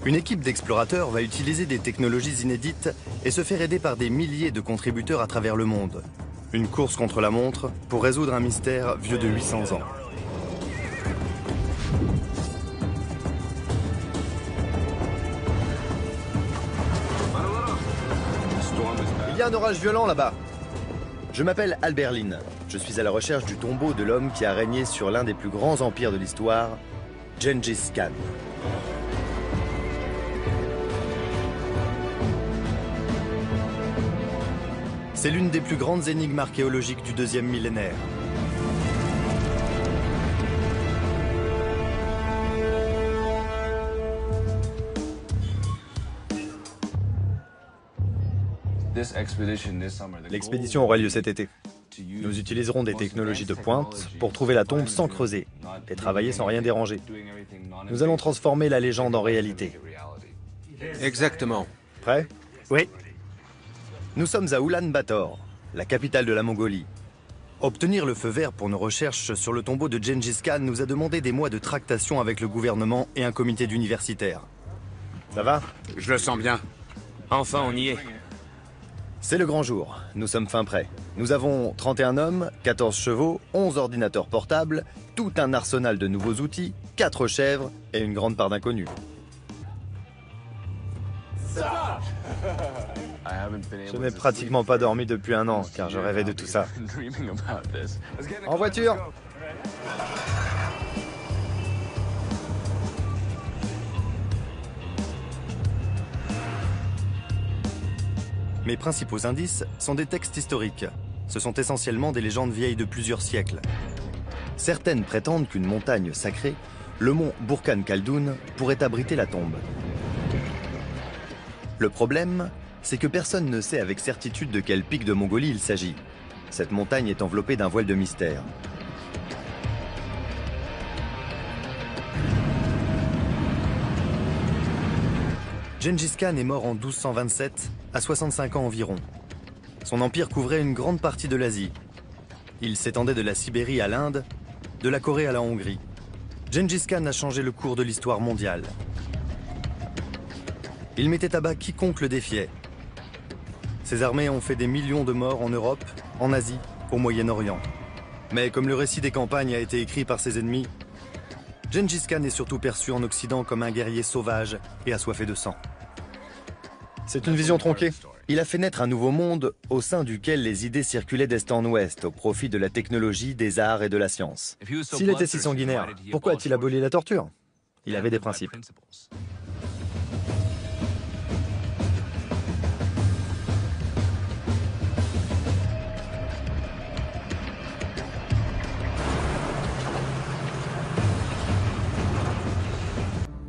Une équipe d'explorateurs va utiliser des technologies inédites et se faire aider par des milliers de contributeurs à travers le monde. Une course contre la montre pour résoudre un mystère vieux de 800 ans. Il y a un orage violent là-bas. Je m'appelle Albert Lynn. Je suis à la recherche du tombeau de l'homme qui a régné sur l'un des plus grands empires de l'histoire, Gengis Khan. C'est l'une des plus grandes énigmes archéologiques du deuxième millénaire. L'expédition aura lieu cet été. Nous utiliserons des technologies de pointe pour trouver la tombe sans creuser et travailler sans rien déranger. Nous allons transformer la légende en réalité. Exactement. Prêt? Oui. Nous sommes à Oulan-Bator, la capitale de la Mongolie. Obtenir le feu vert pour nos recherches sur le tombeau de Gengis Khan nous a demandé des mois de tractation avec le gouvernement et un comité d'universitaires. Ça va? Je le sens bien. Enfin, on y est. C'est le grand jour, nous sommes fin prêts. Nous avons 31 hommes, 14 chevaux, 11 ordinateurs portables, tout un arsenal de nouveaux outils, 4 chèvres et une grande part d'inconnus. Je n'ai pratiquement pas dormi depuis un an, car je rêvais de tout ça. En voiture! Mes principaux indices sont des textes historiques. Ce sont essentiellement des légendes vieilles de plusieurs siècles. Certaines prétendent qu'une montagne sacrée, le mont Burkhan Khaldoun, pourrait abriter la tombe. Le problème, c'est que personne ne sait avec certitude de quel pic de Mongolie il s'agit. Cette montagne est enveloppée d'un voile de mystère. Gengis Khan est mort en 1227, à 65 ans environ. Son empire couvrait une grande partie de l'Asie. Il s'étendait de la Sibérie à l'Inde, de la Corée à la Hongrie. Gengis Khan a changé le cours de l'histoire mondiale. Il mettait à bas quiconque le défiait. Ses armées ont fait des millions de morts en Europe, en Asie, au Moyen-Orient. Mais comme le récit des campagnes a été écrit par ses ennemis, Gengis Khan est surtout perçu en Occident comme un guerrier sauvage et assoiffé de sang. C'est une vision tronquée. Il a fait naître un nouveau monde au sein duquel les idées circulaient d'est en ouest au profit de la technologie, des arts et de la science. S'il était si sanguinaire, pourquoi a-t-il aboli la torture? Il avait des principes.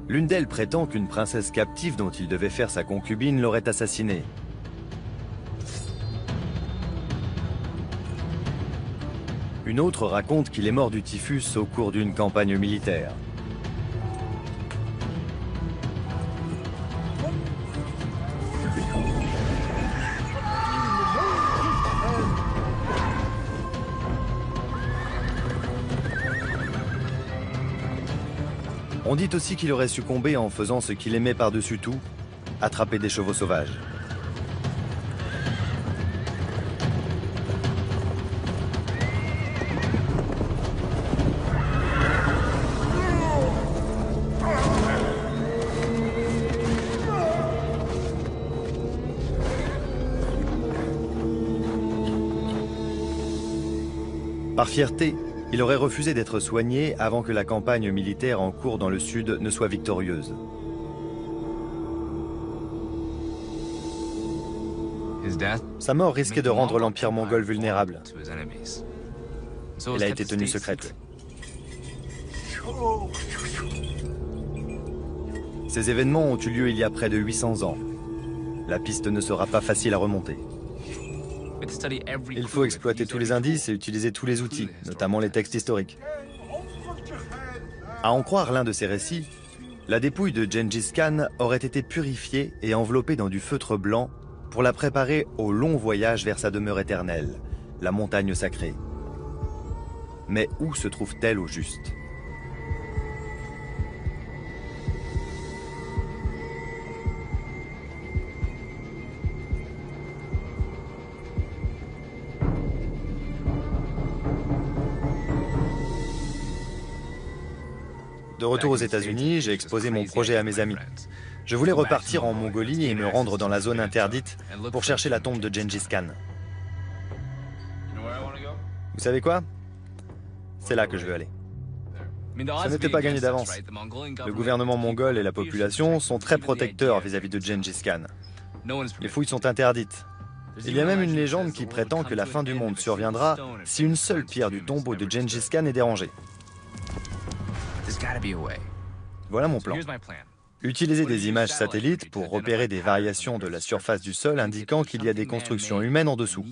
L'une d'elles prétend qu'une princesse captive dont il devait faire sa concubine l'aurait assassinée. Une autre raconte qu'il est mort du typhus au cours d'une campagne militaire. On dit aussi qu'il aurait succombé en faisant ce qu'il aimait par-dessus tout, attraper des chevaux sauvages. Par fierté, il aurait refusé d'être soigné avant que la campagne militaire en cours dans le sud ne soit victorieuse. Sa mort risquait de rendre l'empire mongol vulnérable. Elle a été tenue secrète. Ces événements ont eu lieu il y a près de 800 ans. La piste ne sera pas facile à remonter. Il faut exploiter tous les indices et utiliser tous les outils, notamment les textes historiques. À en croire l'un de ces récits, la dépouille de Gengis Khan aurait été purifiée et enveloppée dans du feutre blanc pour la préparer au long voyage vers sa demeure éternelle, la montagne sacrée. Mais où se trouve-t-elle au juste? De retour aux États-Unis, j'ai exposé mon projet à mes amis. Je voulais repartir en Mongolie et me rendre dans la zone interdite pour chercher la tombe de Gengis Khan. Vous savez quoi? C'est là que je veux aller. Ce n'était pas gagné d'avance. Le gouvernement mongol et la population sont très protecteurs vis-à-vis de Gengis Khan. Les fouilles sont interdites. Il y a même une légende qui prétend que la fin du monde surviendra si une seule pierre du tombeau de Gengis Khan est dérangée. Voilà mon plan. Utiliser des images satellites pour repérer des variations de la surface du sol indiquant qu'il y a des constructions humaines en dessous.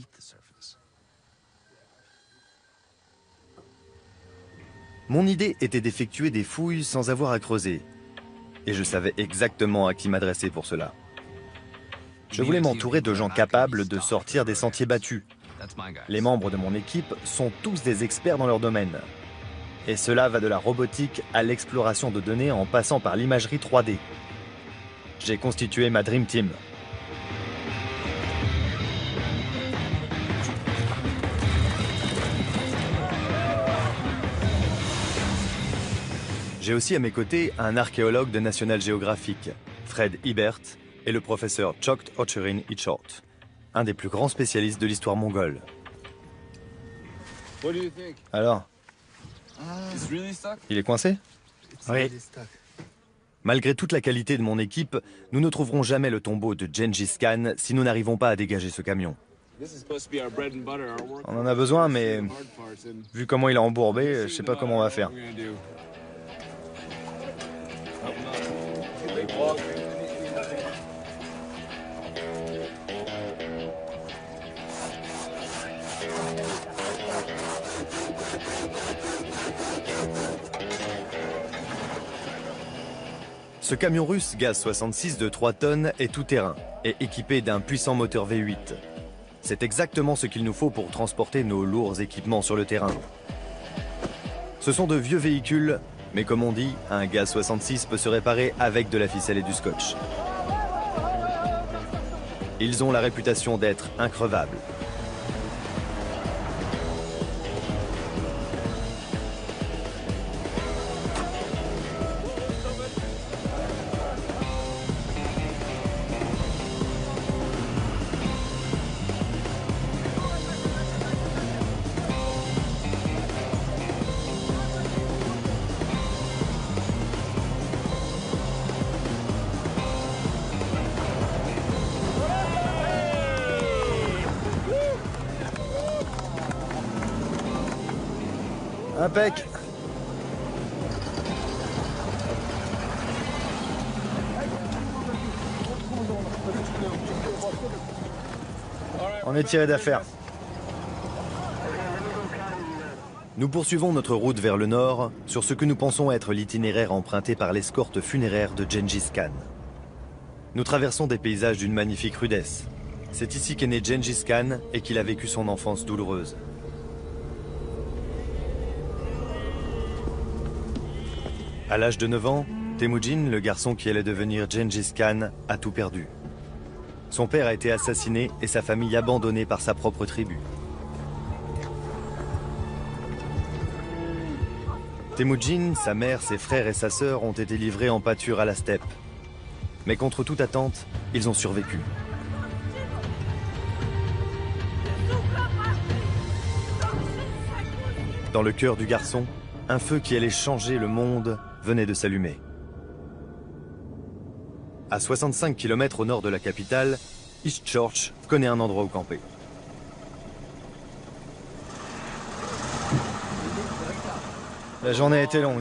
Mon idée était d'effectuer des fouilles sans avoir à creuser. Et je savais exactement à qui m'adresser pour cela. Je voulais m'entourer de gens capables de sortir des sentiers battus. Les membres de mon équipe sont tous des experts dans leur domaine. Et cela va de la robotique à l'exploration de données en passant par l'imagerie 3D. J'ai constitué ma Dream Team. J'ai aussi à mes côtés un archéologue de National Geographic, Fred Ibert, et le professeur Chokt Ocherin Ichort, un des plus grands spécialistes de l'histoire mongole. Alors, il est coincé? Oui. Malgré toute la qualité de mon équipe, nous ne trouverons jamais le tombeau de Gengis Khan si nous n'arrivons pas à dégager ce camion. On en a besoin, mais vu comment il est embourbé, je sais pas comment on va faire. Ce camion russe Gaz-66 de 3 tonnes est tout-terrain et équipé d'un puissant moteur V8. C'est exactement ce qu'il nous faut pour transporter nos lourds équipements sur le terrain. Ce sont de vieux véhicules, mais comme on dit, un Gaz-66 peut se réparer avec de la ficelle et du scotch. Ils ont la réputation d'être increvables. Impec. On est tiré d'affaire. Nous poursuivons notre route vers le nord sur ce que nous pensons être l'itinéraire emprunté par l'escorte funéraire de Gengis Khan. Nous traversons des paysages d'une magnifique rudesse. C'est ici qu'est né Gengis Khan et qu'il a vécu son enfance douloureuse. À l'âge de 9 ans, Temujin, le garçon qui allait devenir Gengis Khan, a tout perdu. Son père a été assassiné et sa famille abandonnée par sa propre tribu. Temujin, sa mère, ses frères et sa sœur ont été livrés en pâture à la steppe. Mais contre toute attente, ils ont survécu. Dans le cœur du garçon, un feu qui allait changer le monde venait de s'allumer. À 65 km au nord de la capitale, East Church connaît un endroit où camper. La journée a été longue.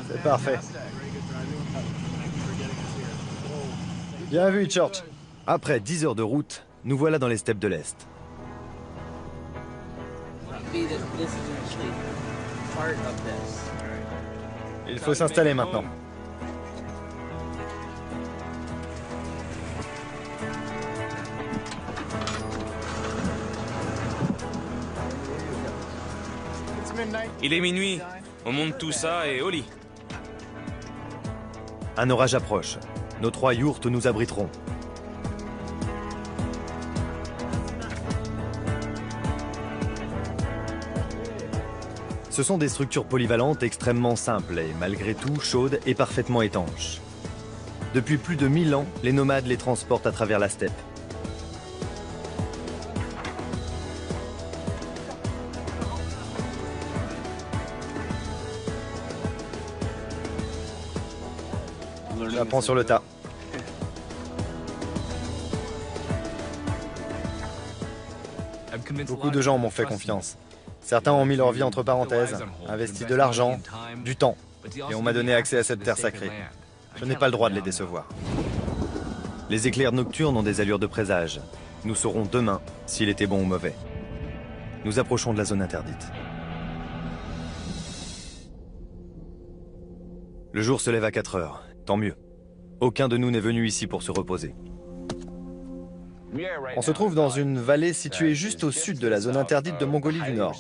C'est parfait. Bien vu, Church. Après 10 heures de route, nous voilà dans les steppes de l'Est. Il faut s'installer maintenant. Il est minuit, on monte tout ça et au lit. Un orage approche. Nos 3 yourtes nous abriteront. Ce sont des structures polyvalentes extrêmement simples et malgré tout chaudes et parfaitement étanches. Depuis plus de 1000 ans, les nomades les transportent à travers la steppe. J'apprends sur le tas. Beaucoup de gens m'ont fait confiance. Certains ont mis leur vie entre parenthèses, investi de l'argent, du temps, et on m'a donné accès à cette terre sacrée. Je n'ai pas le droit de les décevoir. Les éclairs nocturnes ont des allures de présage. Nous saurons demain s'il était bon ou mauvais. Nous approchons de la zone interdite. Le jour se lève à 4 heures, tant mieux. Aucun de nous n'est venu ici pour se reposer. On se trouve dans une vallée située juste au sud de la zone interdite de Mongolie du Nord.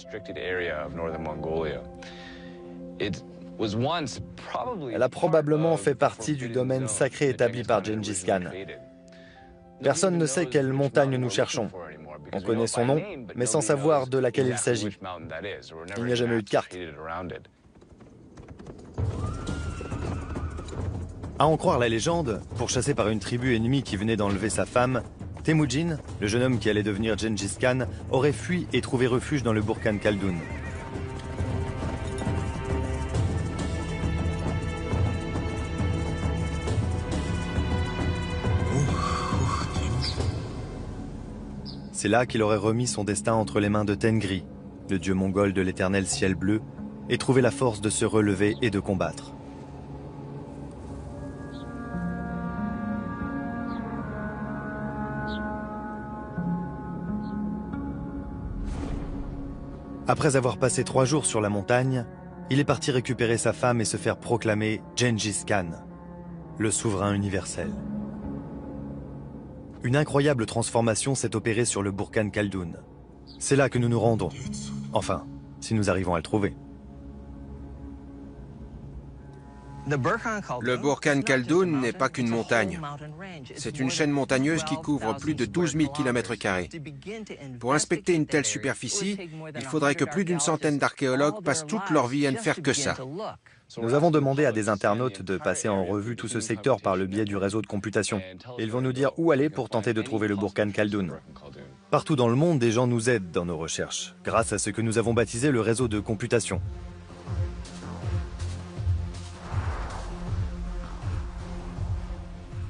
Elle a probablement fait partie du domaine sacré établi par Gengis Khan. Personne ne sait quelle montagne nous cherchons. On connaît son nom, mais sans savoir de laquelle il s'agit. Il n'y a jamais eu de carte. À en croire la légende, pourchassé par une tribu ennemie qui venait d'enlever sa femme, Temujin, le jeune homme qui allait devenir Gengis Khan, aurait fui et trouvé refuge dans le Burkhan Khaldun. C'est là qu'il aurait remis son destin entre les mains de Tengri, le dieu mongol de l'éternel ciel bleu, et trouvé la force de se relever et de combattre. Après avoir passé 3 jours sur la montagne, il est parti récupérer sa femme et se faire proclamer Gengis Khan, le souverain universel. Une incroyable transformation s'est opérée sur le Burkhan Khaldun. C'est là que nous nous rendons. Enfin, si nous arrivons à le trouver. Le Burkhan Khaldun n'est pas qu'une montagne. C'est une chaîne montagneuse qui couvre plus de 12 000 km². Pour inspecter une telle superficie, il faudrait que plus d'une centaine d'archéologues passent toute leur vie à ne faire que ça. Nous avons demandé à des internautes de passer en revue tout ce secteur par le biais du réseau de computation. Ils vont nous dire où aller pour tenter de trouver le Burkhan Khaldun. Partout dans le monde, des gens nous aident dans nos recherches, grâce à ce que nous avons baptisé le réseau de computation.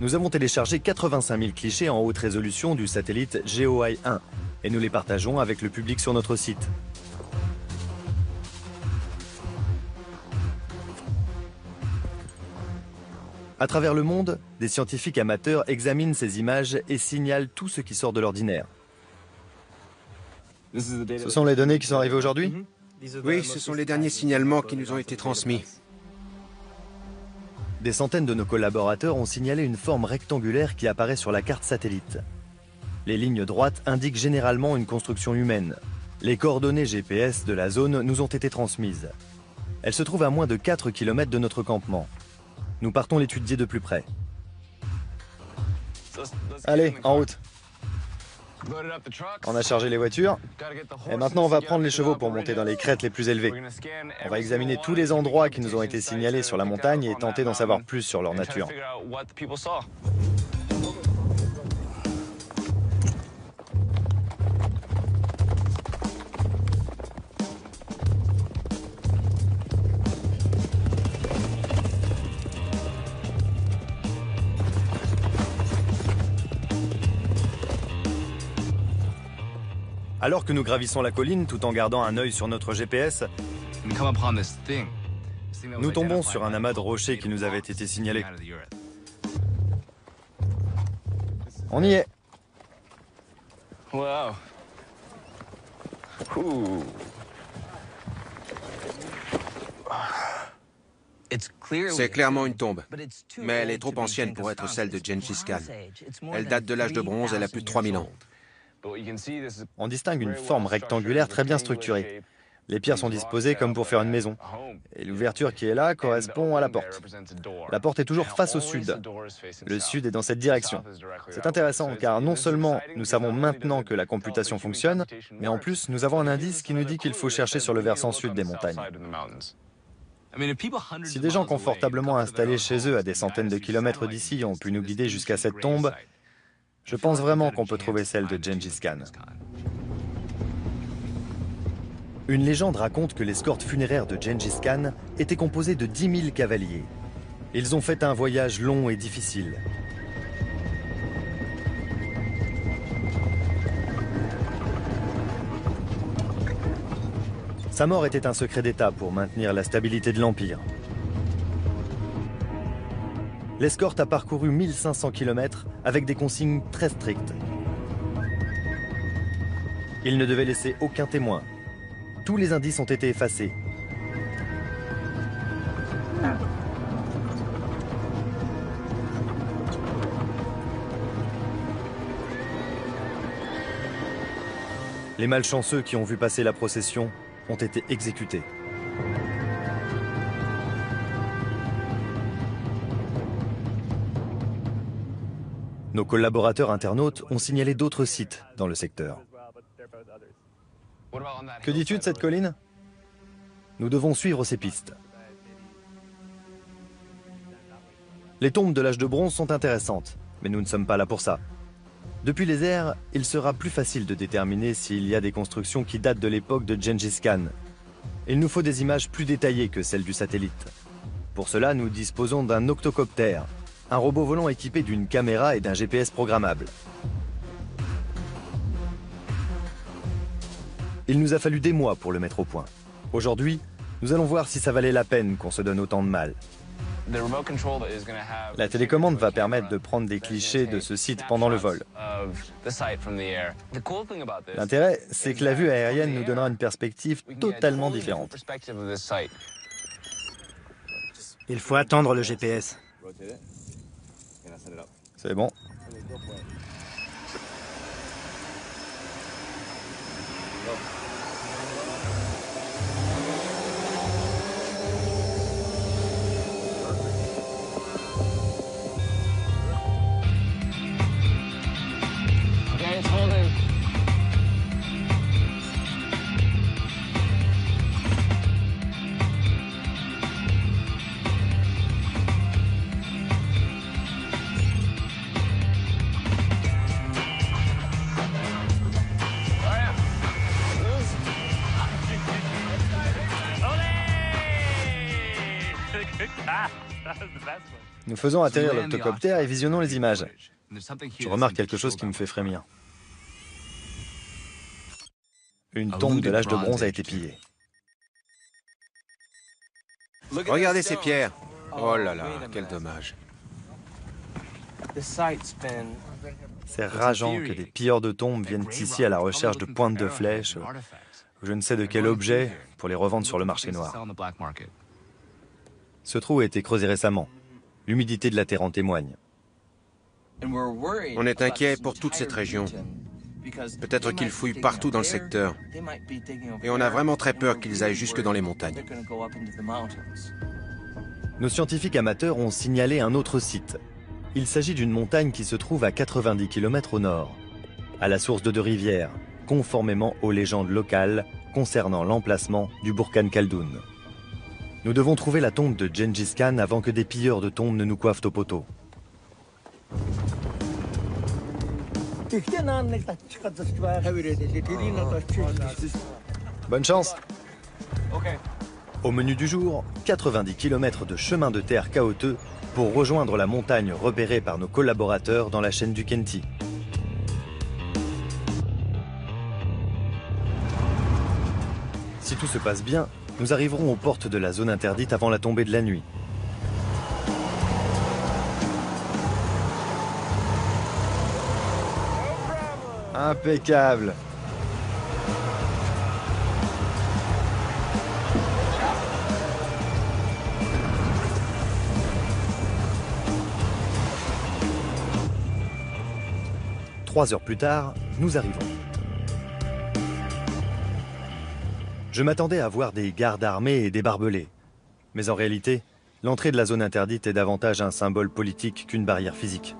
Nous avons téléchargé 85 000 clichés en haute résolution du satellite GeoEye-1 et nous les partageons avec le public sur notre site. À travers le monde, des scientifiques amateurs examinent ces images et signalent tout ce qui sort de l'ordinaire. Ce sont les données qui sont arrivées aujourd'hui? Oui, ce sont les derniers signalements qui nous ont été transmis. Des centaines de nos collaborateurs ont signalé une forme rectangulaire qui apparaît sur la carte satellite. Les lignes droites indiquent généralement une construction humaine. Les coordonnées GPS de la zone nous ont été transmises. Elle se trouve à moins de 4 km de notre campement. Nous partons l'étudier de plus près. Allez, en route. On a chargé les voitures. Et maintenant, on va prendre les chevaux pour monter dans les crêtes les plus élevées. On va examiner tous les endroits qui nous ont été signalés sur la montagne et tenter d'en savoir plus sur leur nature. Alors que nous gravissons la colline tout en gardant un œil sur notre GPS, nous tombons sur un amas de rochers qui nous avait été signalé. On y est. Wow. C'est clairement une tombe, mais elle est trop ancienne pour être celle de Gengis Khan. Elle date de l'âge de bronze, elle a plus de 3000 ans. On distingue une forme rectangulaire très bien structurée. Les pierres sont disposées comme pour faire une maison. Et l'ouverture qui est là correspond à la porte. La porte est toujours face au sud. Le sud est dans cette direction. C'est intéressant car non seulement nous savons maintenant que la computation fonctionne, mais en plus nous avons un indice qui nous dit qu'il faut chercher sur le versant sud des montagnes. Si des gens confortablement installés chez eux à des centaines de kilomètres d'ici ont pu nous guider jusqu'à cette tombe, je pense vraiment qu'on peut trouver celle de Gengis Khan. Une légende raconte que l'escorte funéraire de Gengis Khan était composée de 10 000 cavaliers. Ils ont fait un voyage long et difficile. Sa mort était un secret d'État pour maintenir la stabilité de l'Empire. L'escorte a parcouru 1500 km avec des consignes très strictes. Il ne devait laisser aucun témoin. Tous les indices ont été effacés. Les malchanceux qui ont vu passer la procession ont été exécutés. Nos collaborateurs internautes ont signalé d'autres sites dans le secteur. Que dis-tu de cette colline? Nous devons suivre ces pistes. Les tombes de l'âge de bronze sont intéressantes, mais nous ne sommes pas là pour ça. Depuis les airs, il sera plus facile de déterminer s'il y a des constructions qui datent de l'époque de Gengis Khan. Il nous faut des images plus détaillées que celles du satellite. Pour cela, nous disposons d'un octocoptère, un robot volant équipé d'une caméra et d'un GPS programmable. Il nous a fallu des mois pour le mettre au point. Aujourd'hui, nous allons voir si ça valait la peine qu'on se donne autant de mal. La télécommande va permettre de prendre des clichés de ce site pendant le vol. L'intérêt, c'est que la vue aérienne nous donnera une perspective totalement différente. Il faut attendre le GPS. C'est bon. Nous faisons atterrir l'octocoptère et visionnons les images. Je remarque quelque chose qui me fait frémir. Une tombe de l'âge de bronze a été pillée. Regardez ces pierres. Oh là là, quel dommage. C'est rageant que des pilleurs de tombes viennent ici à la recherche de pointes de flèches, ou je ne sais de quel objet, pour les revendre sur le marché noir. Ce trou a été creusé récemment. L'humidité de la terre en témoigne. On est inquiet pour toute cette région. Peut-être qu'ils fouillent partout dans le secteur. Et on a vraiment très peur qu'ils aillent jusque dans les montagnes. Nos scientifiques amateurs ont signalé un autre site. Il s'agit d'une montagne qui se trouve à 90 km au nord, à la source de deux rivières, conformément aux légendes locales concernant l'emplacement du Burkhan Khaldoun. Nous devons trouver la tombe de Gengis Khan avant que des pilleurs de tombes ne nous coiffent au poteau. Bonne chance! Au menu du jour, 90 km de chemin de terre chaotique pour rejoindre la montagne repérée par nos collaborateurs dans la chaîne du Khenti. Si tout se passe bien, nous arriverons aux portes de la zone interdite avant la tombée de la nuit. Impeccable! Trois heures plus tard, nous arrivons. Je m'attendais à voir des gardes armés et des barbelés. Mais en réalité, l'entrée de la zone interdite est davantage un symbole politique qu'une barrière physique.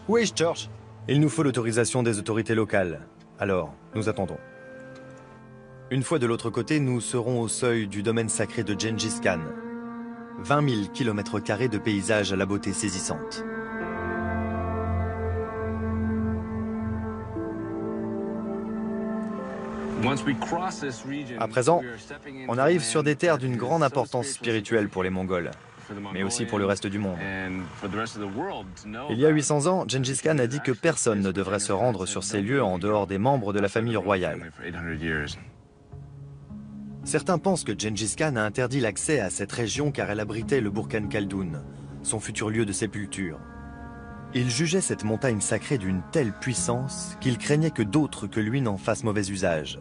Où est Church? Il nous faut l'autorisation des autorités locales. Alors, nous attendons. Une fois de l'autre côté, nous serons au seuil du domaine sacré de Gengis Khan. 20 000 km² de paysages à la beauté saisissante. À présent, on arrive sur des terres d'une grande importance spirituelle pour les Mongols, mais aussi pour le reste du monde. Il y a 800 ans, Gengis Khan a dit que personne ne devrait se rendre sur ces lieux en dehors des membres de la famille royale. Certains pensent que Gengis Khan a interdit l'accès à cette région car elle abritait le Burkhan Khaldun, son futur lieu de sépulture. Il jugeait cette montagne sacrée d'une telle puissance qu'il craignait que d'autres que lui n'en fassent mauvais usage.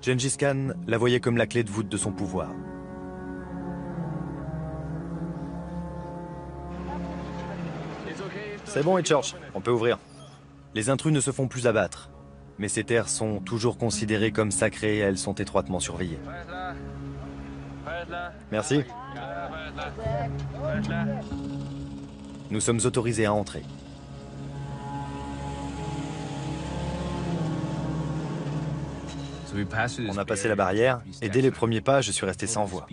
Gengis Khan la voyait comme la clé de voûte de son pouvoir. C'est bon, Church, on peut ouvrir. Les intrus ne se font plus abattre, mais ces terres sont toujours considérées comme sacrées et elles sont étroitement surveillées. Merci. Nous sommes autorisés à entrer. On a passé la barrière et dès les premiers pas, je suis resté sans voix.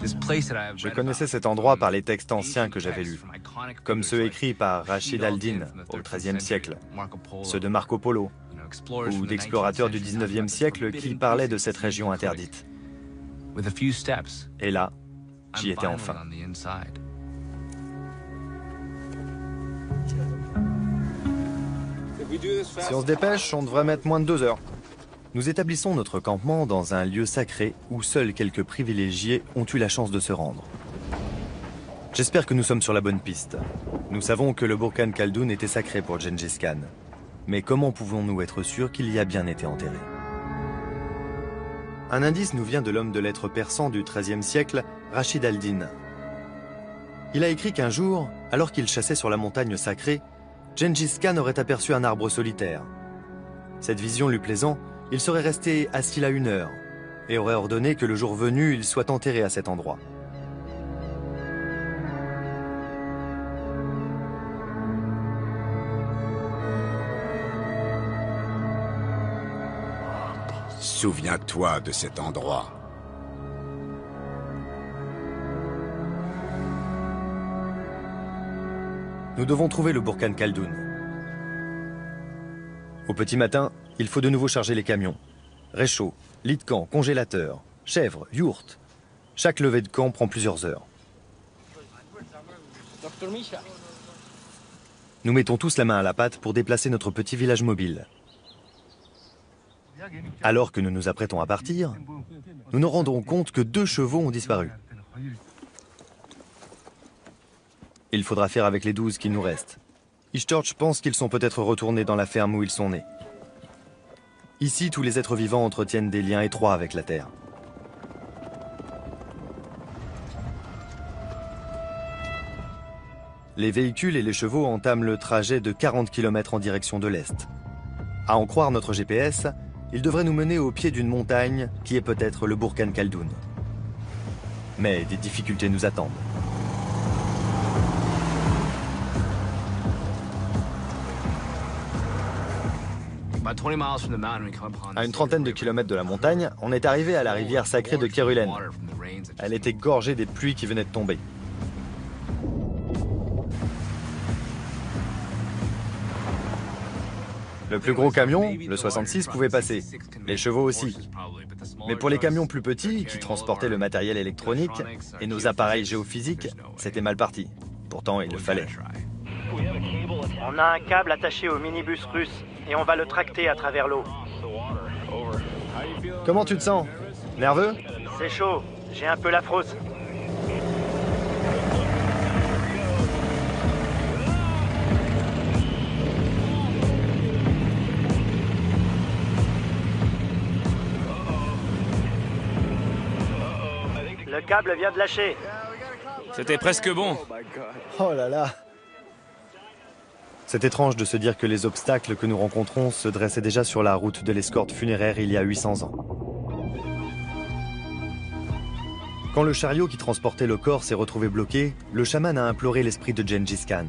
Je connaissais cet endroit par les textes anciens que j'avais lus, comme ceux écrits par Rachid al-Din au XIIIe siècle, ceux de Marco Polo, ou d'explorateurs du XIXe siècle qui parlaient de cette région interdite. Et là, j'y étais enfin. Si on se dépêche, on devrait mettre moins de 2 heures. Nous établissons notre campement dans un lieu sacré où seuls quelques privilégiés ont eu la chance de se rendre. J'espère que nous sommes sur la bonne piste. Nous savons que le Burkhan Khaldun était sacré pour Gengis Khan. Mais comment pouvons-nous être sûrs qu'il y a bien été enterré? Un indice nous vient de l'homme de lettres persan du XIIIe siècle, Rachid al-Din. Il a écrit qu'un jour, alors qu'il chassait sur la montagne sacrée, Gengis Khan aurait aperçu un arbre solitaire. Cette vision lui plaisant, il serait resté assis là 1 heure et aurait ordonné que le jour venu, il soit enterré à cet endroit. Souviens-toi de cet endroit. Nous devons trouver le Burkhan Khaldun. Au petit matin, il faut de nouveau charger les camions. Réchaud, lit de camp, congélateur, chèvres, yourtes. Chaque levée de camp prend plusieurs heures. Nous mettons tous la main à la pâte pour déplacer notre petit village mobile. Alors que nous nous apprêtons à partir, nous nous rendons compte que 2 chevaux ont disparu. Il faudra faire avec les 12 qui nous restent. Ishtorch pense qu'ils sont peut-être retournés dans la ferme où ils sont nés. Ici, tous les êtres vivants entretiennent des liens étroits avec la Terre. Les véhicules et les chevaux entament le trajet de 40 km en direction de l'Est. À en croire notre GPS, il devrait nous mener au pied d'une montagne qui est peut-être le Burkhan Khaldun. Mais des difficultés nous attendent. À une trentaine de kilomètres de la montagne, on est arrivé à la rivière sacrée de Kerulen. Elle était gorgée des pluies qui venaient de tomber. Le plus gros camion, le 66, pouvait passer. Les chevaux aussi. Mais pour les camions plus petits, qui transportaient le matériel électronique et nos appareils géophysiques, c'était mal parti. Pourtant, il le fallait. On a un câble attaché au minibus russe et on va le tracter à travers l'eau. Comment tu te sens? Nerveux? C'est chaud, j'ai un peu la frousse. Le câble vient de lâcher. C'était presque bon. Oh là là! C'est étrange de se dire que les obstacles que nous rencontrons se dressaient déjà sur la route de l'escorte funéraire il y a 800 ans. Quand le chariot qui transportait le corps s'est retrouvé bloqué, le chaman a imploré l'esprit de Gengis Khan.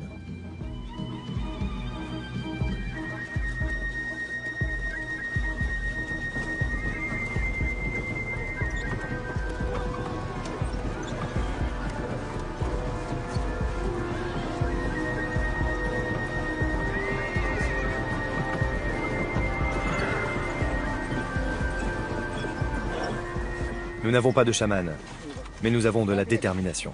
Nous n'avons pas de chaman, mais nous avons de la détermination.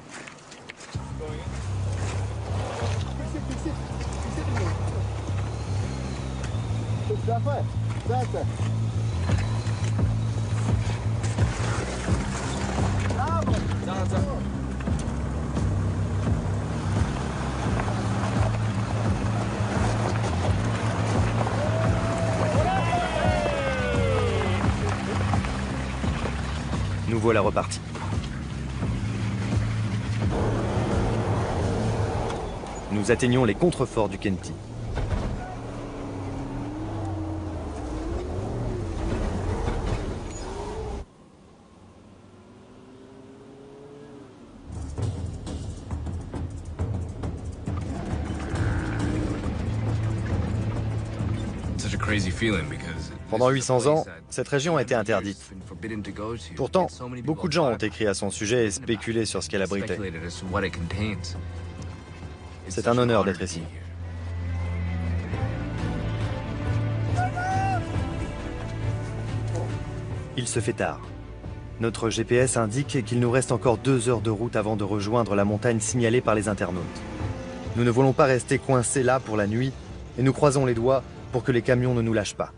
Nous voilà repartis. Nous atteignons les contreforts du Khenty. Pendant 800 ans, cette région a été interdite. Pourtant, beaucoup de gens ont écrit à son sujet et spéculé sur ce qu'elle abritait. C'est un honneur d'être ici. Il se fait tard. Notre GPS indique qu'il nous reste encore 2 heures de route avant de rejoindre la montagne signalée par les internautes. Nous ne voulons pas rester coincés là pour la nuit et nous croisons les doigts pour que les camions ne nous lâchent pas.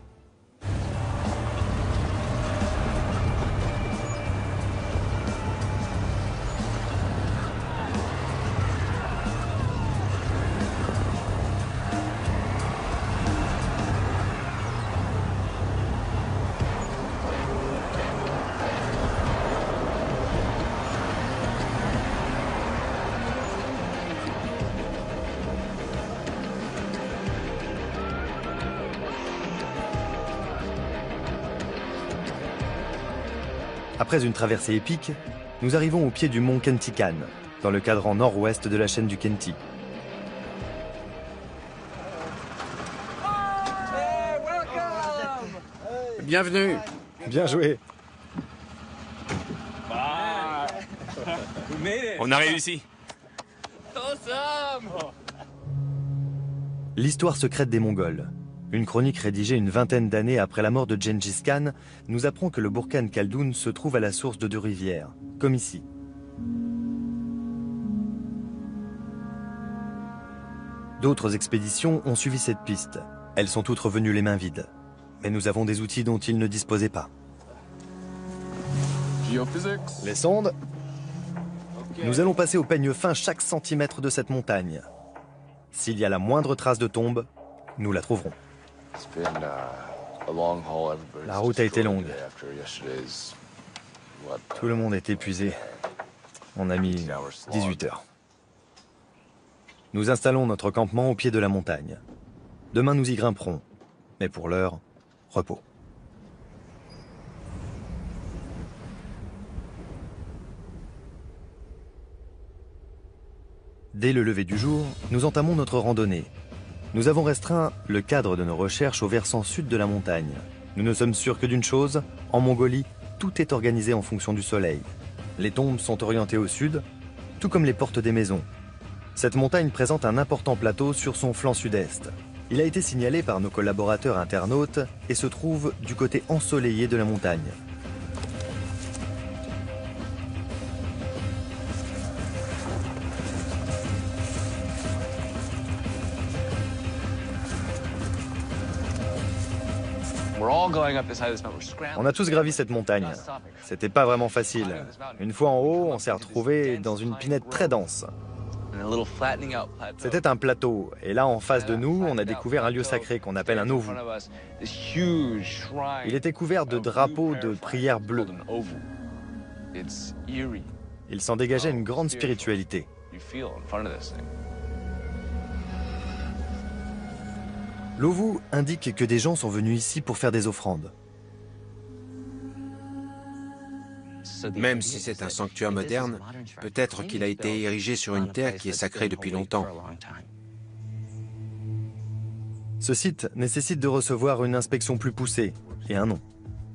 Après une traversée épique, nous arrivons au pied du mont Khenty Khan, dans le cadran nord-ouest de la chaîne du Khenty. Bienvenue. Bien joué. On a réussi. L'histoire secrète des Mongols. Une chronique rédigée une vingtaine d'années après la mort de Gengis Khan nous apprend que le Burkhan Khaldoun se trouve à la source de 2 rivières, comme ici. D'autres expéditions ont suivi cette piste. Elles sont toutes revenues les mains vides. Mais nous avons des outils dont ils ne disposaient pas. Les sondes. Nous allons passer au peigne fin chaque centimètre de cette montagne. S'il y a la moindre trace de tombe, nous la trouverons. La route a été longue. Tout le monde est épuisé. On a mis 18 heures. Nous installons notre campement au pied de la montagne. Demain, nous y grimperons. Mais pour l'heure, repos. Dès le lever du jour, nous entamons notre randonnée. Nous avons restreint le cadre de nos recherches au versant sud de la montagne. Nous ne sommes sûrs que d'une chose, en Mongolie, tout est organisé en fonction du soleil. Les tombes sont orientées au sud, tout comme les portes des maisons. Cette montagne présente un important plateau sur son flanc sud-est. Il a été signalé par nos collaborateurs internautes et se trouve du côté ensoleillé de la montagne. On a tous gravi cette montagne. C'était pas vraiment facile. Une fois en haut, on s'est retrouvé dans une pinède très dense. C'était un plateau, et là en face de nous, on a découvert un lieu sacré qu'on appelle un ovu. Il était couvert de drapeaux de prière bleus. Il s'en dégageait une grande spiritualité. L'Ovu indique que des gens sont venus ici pour faire des offrandes. Même si c'est un sanctuaire moderne, peut-être qu'il a été érigé sur une terre qui est sacrée depuis longtemps. Ce site nécessite de recevoir une inspection plus poussée et un nom.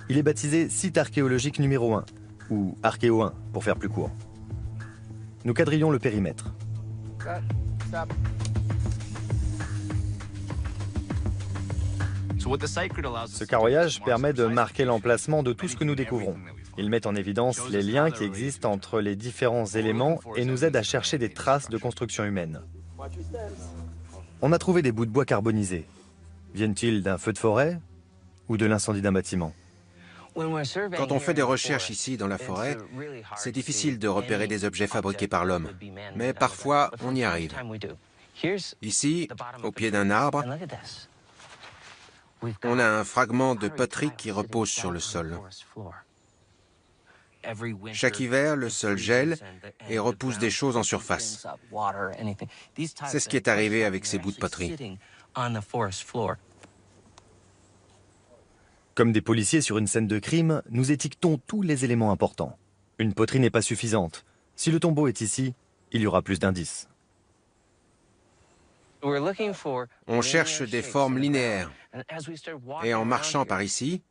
Il est baptisé site archéologique numéro 1, ou Archéo 1 pour faire plus court. Nous quadrillons le périmètre. Ce carroyage permet de marquer l'emplacement de tout ce que nous découvrons. Il met en évidence les liens qui existent entre les différents éléments et nous aide à chercher des traces de construction humaine. On a trouvé des bouts de bois carbonisés. Viennent-ils d'un feu de forêt ou de l'incendie d'un bâtiment? Quand on fait des recherches ici dans la forêt, c'est difficile de repérer des objets fabriqués par l'homme. Mais parfois, on y arrive. Ici, au pied d'un arbre, on a un fragment de poterie qui repose sur le sol. Chaque hiver, le sol gèle et repousse des choses en surface. C'est ce qui est arrivé avec ces bouts de poterie. Comme des policiers sur une scène de crime, nous étiquetons tous les éléments importants. Une poterie n'est pas suffisante. Si le tombeau est ici, il y aura plus d'indices. On cherche des formes linéaires. Et en marchant par ici,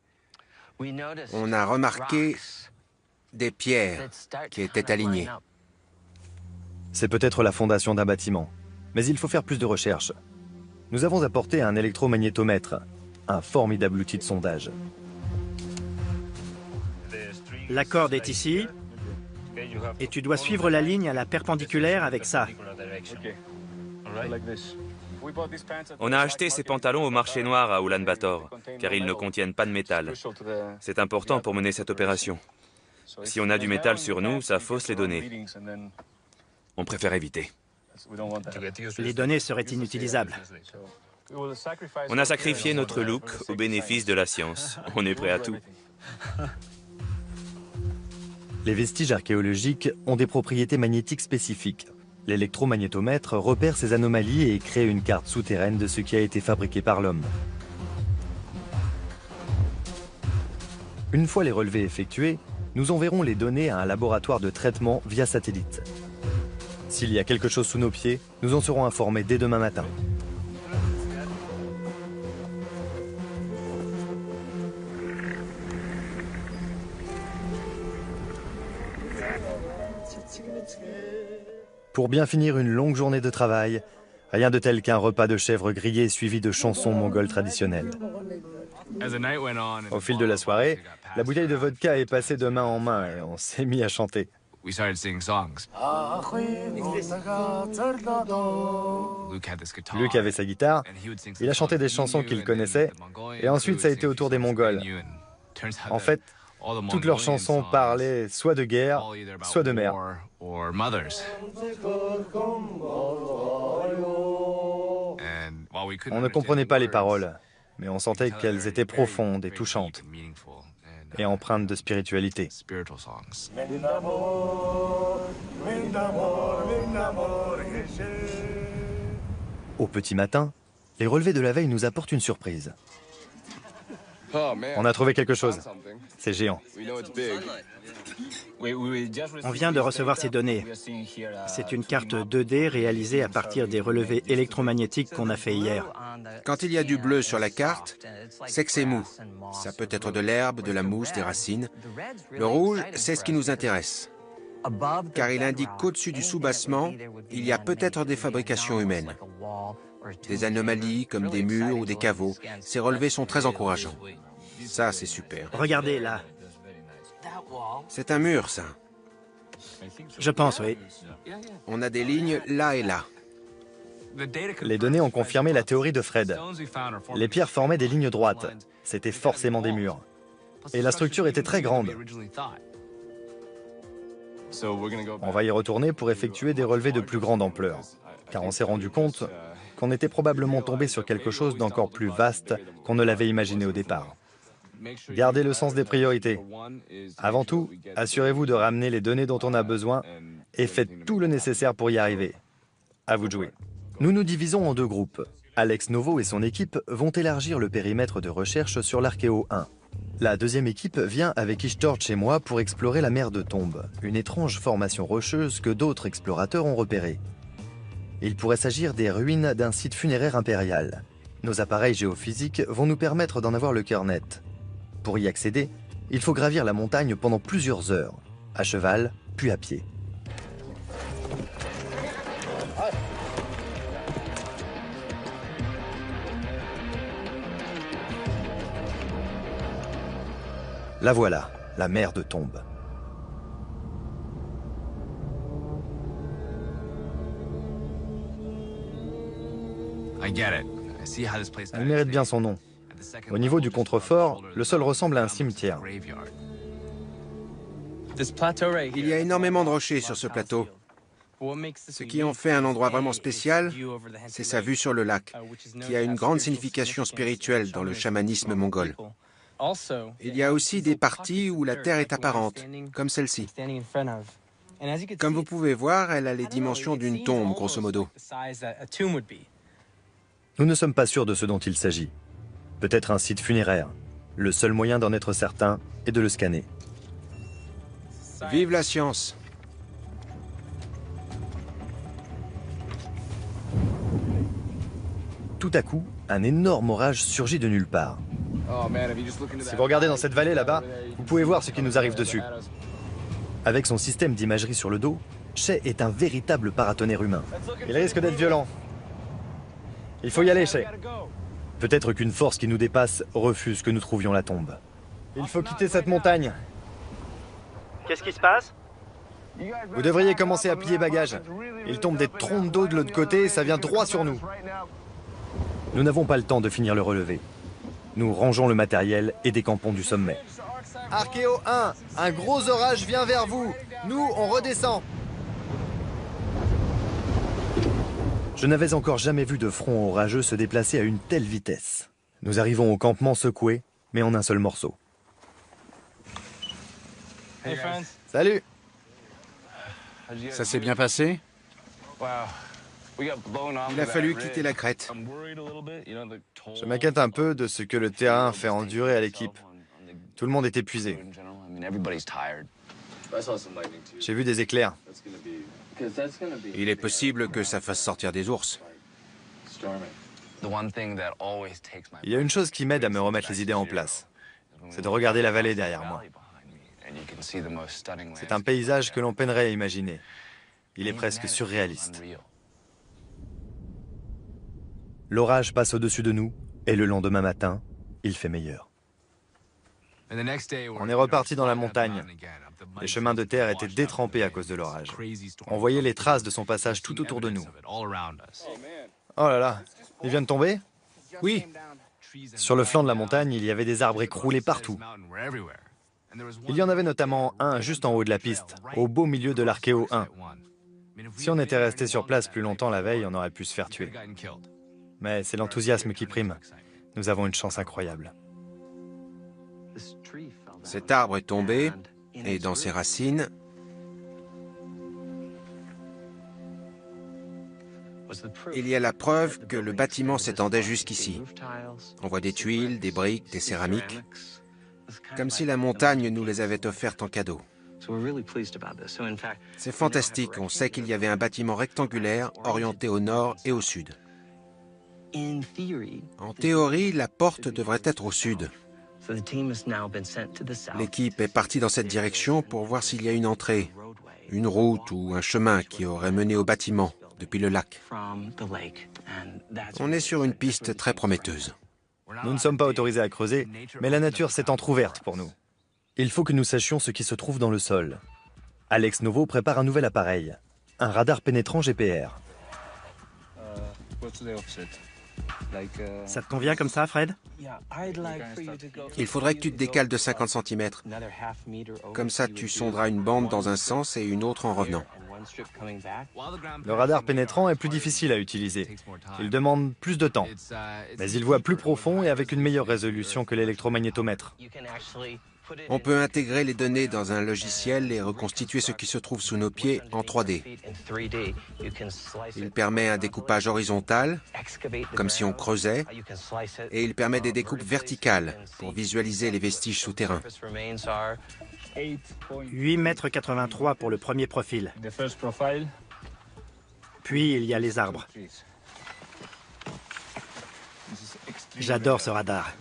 on a remarqué des pierres qui étaient alignées. C'est peut-être la fondation d'un bâtiment, mais il faut faire plus de recherches. Nous avons apporté un électromagnétomètre, un formidable outil de sondage. La corde est ici, et tu dois suivre la ligne à la perpendiculaire avec ça. On a acheté ces pantalons au marché noir à Ulaanbaatar, car ils ne contiennent pas de métal. C'est important pour mener cette opération. Si on a du métal sur nous, ça fausse les données. On préfère éviter. Les données seraient inutilisables. On a sacrifié notre look au bénéfice de la science. On est prêt à tout. Les vestiges archéologiques ont des propriétés magnétiques spécifiques. L'électromagnétomètre repère ces anomalies et crée une carte souterraine de ce qui a été fabriqué par l'homme. Une fois les relevés effectués, nous enverrons les données à un laboratoire de traitement via satellite. S'il y a quelque chose sous nos pieds, nous en serons informés dès demain matin. Pour bien finir une longue journée de travail, rien de tel qu'un repas de chèvre grillé suivi de chansons mongoles traditionnelles. Au fil de la soirée, la bouteille de vodka est passée de main en main et on s'est mis à chanter. Luke avait sa guitare, il a chanté des chansons qu'il connaissait, et ensuite ça a été au tour des Mongols. En fait, toutes leurs chansons parlaient soit de guerre, soit de mère. On ne comprenait pas les paroles, mais on sentait qu'elles étaient profondes et touchantes, et empreintes de spiritualité. Au petit matin, les relevés de la veille nous apportent une surprise. On a trouvé quelque chose. C'est géant. On vient de recevoir ces données. C'est une carte 2D réalisée à partir des relevés électromagnétiques qu'on a fait hier. Quand il y a du bleu sur la carte, c'est que c'est mou. Ça peut être de l'herbe, de la mousse, des racines. Le rouge, c'est ce qui nous intéresse, car il indique qu'au-dessus du soubassement, il y a peut-être des fabrications humaines. Des anomalies comme des murs ou des caveaux. Ces relevés sont très encourageants. Ça, c'est super. Regardez là. C'est un mur, ça. Je pense, oui. On a des lignes là et là. Les données ont confirmé la théorie de Fred. Les pierres formaient des lignes droites. C'était forcément des murs. Et la structure était très grande. On va y retourner pour effectuer des relevés de plus grande ampleur, car on s'est rendu compte qu'on était probablement tombé sur quelque chose d'encore plus vaste qu'on ne l'avait imaginé au départ. Gardez le sens des priorités. Avant tout, assurez-vous de ramener les données dont on a besoin et faites tout le nécessaire pour y arriver. À vous de jouer. Nous nous divisons en deux groupes. Alex Novo et son équipe vont élargir le périmètre de recherche sur l'Archéo 1. La deuxième équipe vient avec Ishtorch et moi pour explorer la mer de Tombe, une étrange formation rocheuse que d'autres explorateurs ont repérée. Il pourrait s'agir des ruines d'un site funéraire impérial. Nos appareils géophysiques vont nous permettre d'en avoir le cœur net. Pour y accéder, il faut gravir la montagne pendant plusieurs heures, à cheval, puis à pied. La voilà, la mer de Tombe. Elle mérite bien son nom. Au niveau du contrefort, le sol ressemble à un cimetière. Il y a énormément de rochers sur ce plateau. Ce qui en fait un endroit vraiment spécial, c'est sa vue sur le lac, qui a une grande signification spirituelle dans le chamanisme mongol. Il y a aussi des parties où la terre est apparente, comme celle-ci. Comme vous pouvez voir, elle a les dimensions d'une tombe, grosso modo. Nous ne sommes pas sûrs de ce dont il s'agit. Peut-être un site funéraire. Le seul moyen d'en être certain est de le scanner. Vive la science! Tout à coup, un énorme orage surgit de nulle part. Si vous regardez dans cette vallée là-bas, vous pouvez voir ce qui nous arrive dessus. Avec son système d'imagerie sur le dos, Shay est un véritable paratonnerre humain. Il risque d'être violent. Il faut y aller, Shay. Peut-être qu'une force qui nous dépasse refuse que nous trouvions la tombe. Il faut quitter cette montagne. Qu'est-ce qui se passe? Vous devriez commencer à plier bagages. Il tombe des trompes d'eau de l'autre côté et ça vient droit sur nous. Nous n'avons pas le temps de finir le relevé. Nous rangeons le matériel et décampons du sommet. Archéo 1, un gros orage vient vers vous. Nous, on redescend. Je n'avais encore jamais vu de front orageux se déplacer à une telle vitesse. Nous arrivons au campement secoué, mais en un seul morceau. Salut! Ça s'est bien passé? Il a fallu quitter la crête. Je m'inquiète un peu de ce que le terrain fait endurer à l'équipe. Tout le monde est épuisé. J'ai vu des éclairs. Il est possible que ça fasse sortir des ours. Il y a une chose qui m'aide à me remettre les idées en place. C'est de regarder la vallée derrière moi. C'est un paysage que l'on peinerait à imaginer. Il est presque surréaliste. L'orage passe au-dessus de nous, et le lendemain matin, il fait meilleur. On est reparti dans la montagne. Les chemins de terre étaient détrempés à cause de l'orage. On voyait les traces de son passage tout autour de nous. Oh là là, il vient de tomber? Oui, Sur le flanc de la montagne, il y avait des arbres écroulés partout. Il y en avait notamment un juste en haut de la piste, au beau milieu de l'Archéo 1. Si on était resté sur place plus longtemps la veille, on aurait pu se faire tuer. Mais c'est l'enthousiasme qui prime. Nous avons une chance incroyable. cet arbre est tombé, et dans ses racines, il y a la preuve que le bâtiment s'étendait jusqu'ici. On voit des tuiles, des briques, des céramiques, comme si la montagne nous les avait offertes en cadeau. C'est fantastique, on sait qu'il y avait un bâtiment rectangulaire orienté au nord et au sud. En théorie, la porte devrait être au sud. L'équipe est partie dans cette direction pour voir s'il y a une entrée, une route ou un chemin qui aurait mené au bâtiment depuis le lac. On est sur une piste très prometteuse. Nous ne sommes pas autorisés à creuser, mais la nature s'est entrouverte pour nous. Il faut que nous sachions ce qui se trouve dans le sol. Alex Novo prépare un nouvel appareil, un radar pénétrant GPR. Ça te convient comme ça, Fred? Il faudrait que tu te décales de 50 cm. Comme ça, tu sonderas une bande dans un sens et une autre en revenant. Le radar pénétrant est plus difficile à utiliser. Il demande plus de temps, mais il voit plus profond et avec une meilleure résolution que l'électromagnétomètre. On peut intégrer les données dans un logiciel et reconstituer ce qui se trouve sous nos pieds en 3D. Il permet un découpage horizontal, comme si on creusait, et il permet des découpes verticales pour visualiser les vestiges souterrains. 8,83 m pour le premier profil. Puis il y a les arbres. J'adore ce radar.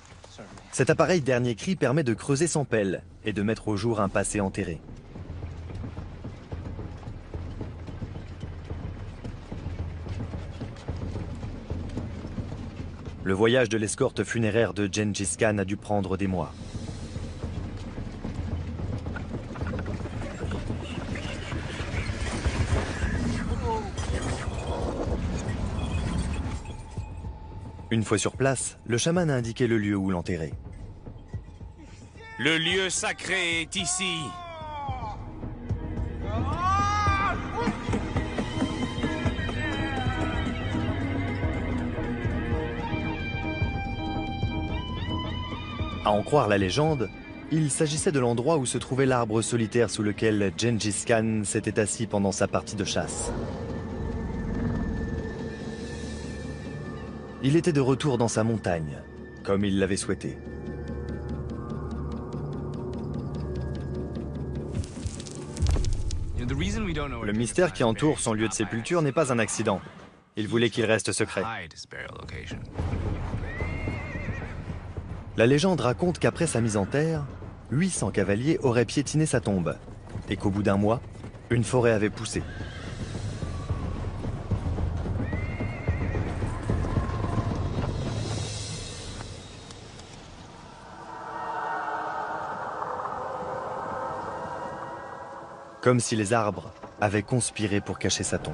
Cet appareil dernier cri permet de creuser sans pelle et de mettre au jour un passé enterré. Le voyage de l'escorte funéraire de Gengis Khan a dû prendre des mois. Une fois sur place, le chaman a indiqué le lieu où l'enterrer. Le lieu sacré est ici. À en croire la légende, il s'agissait de l'endroit où se trouvait l'arbre solitaire sous lequel Gengis Khan s'était assis pendant sa partie de chasse. Il était de retour dans sa montagne, comme il l'avait souhaité. Le mystère qui entoure son lieu de sépulture n'est pas un accident. Il voulait qu'il reste secret. La légende raconte qu'après sa mise en terre, 800 cavaliers auraient piétiné sa tombe, et qu'au bout d'un mois, une forêt avait poussé. Comme si les arbres avaient conspiré pour cacher sa tombe.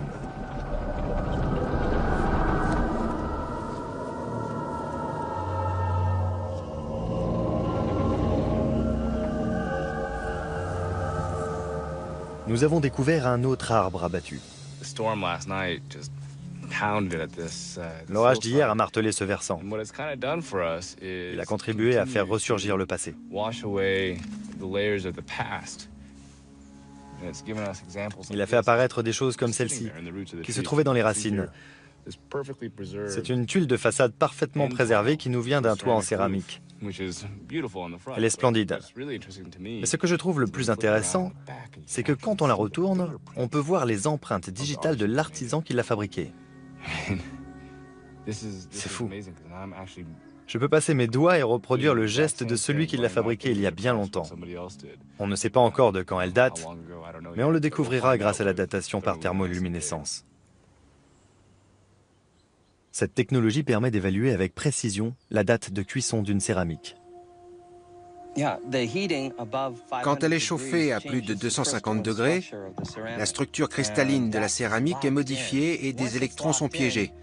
Nous avons découvert un autre arbre abattu. L'orage d'hier a martelé ce versant. Il a contribué à faire ressurgir le passé. Il a fait apparaître des choses comme celle-ci, qui se trouvaient dans les racines. C'est une tuile de façade parfaitement préservée qui nous vient d'un toit en céramique. Elle est splendide. Mais ce que je trouve le plus intéressant, c'est que quand on la retourne, on peut voir les empreintes digitales de l'artisan qui l'a fabriquée. C'est fou. Je peux passer mes doigts et reproduire le geste de celui qui l'a fabriquée il y a bien longtemps. On ne sait pas encore de quand elle date, mais on le découvrira grâce à la datation par thermoluminescence. Cette technologie permet d'évaluer avec précision la date de cuisson d'une céramique. Quand elle est chauffée à plus de 250 degrés, la structure cristalline de la céramique est modifiée et des électrons sont piégés.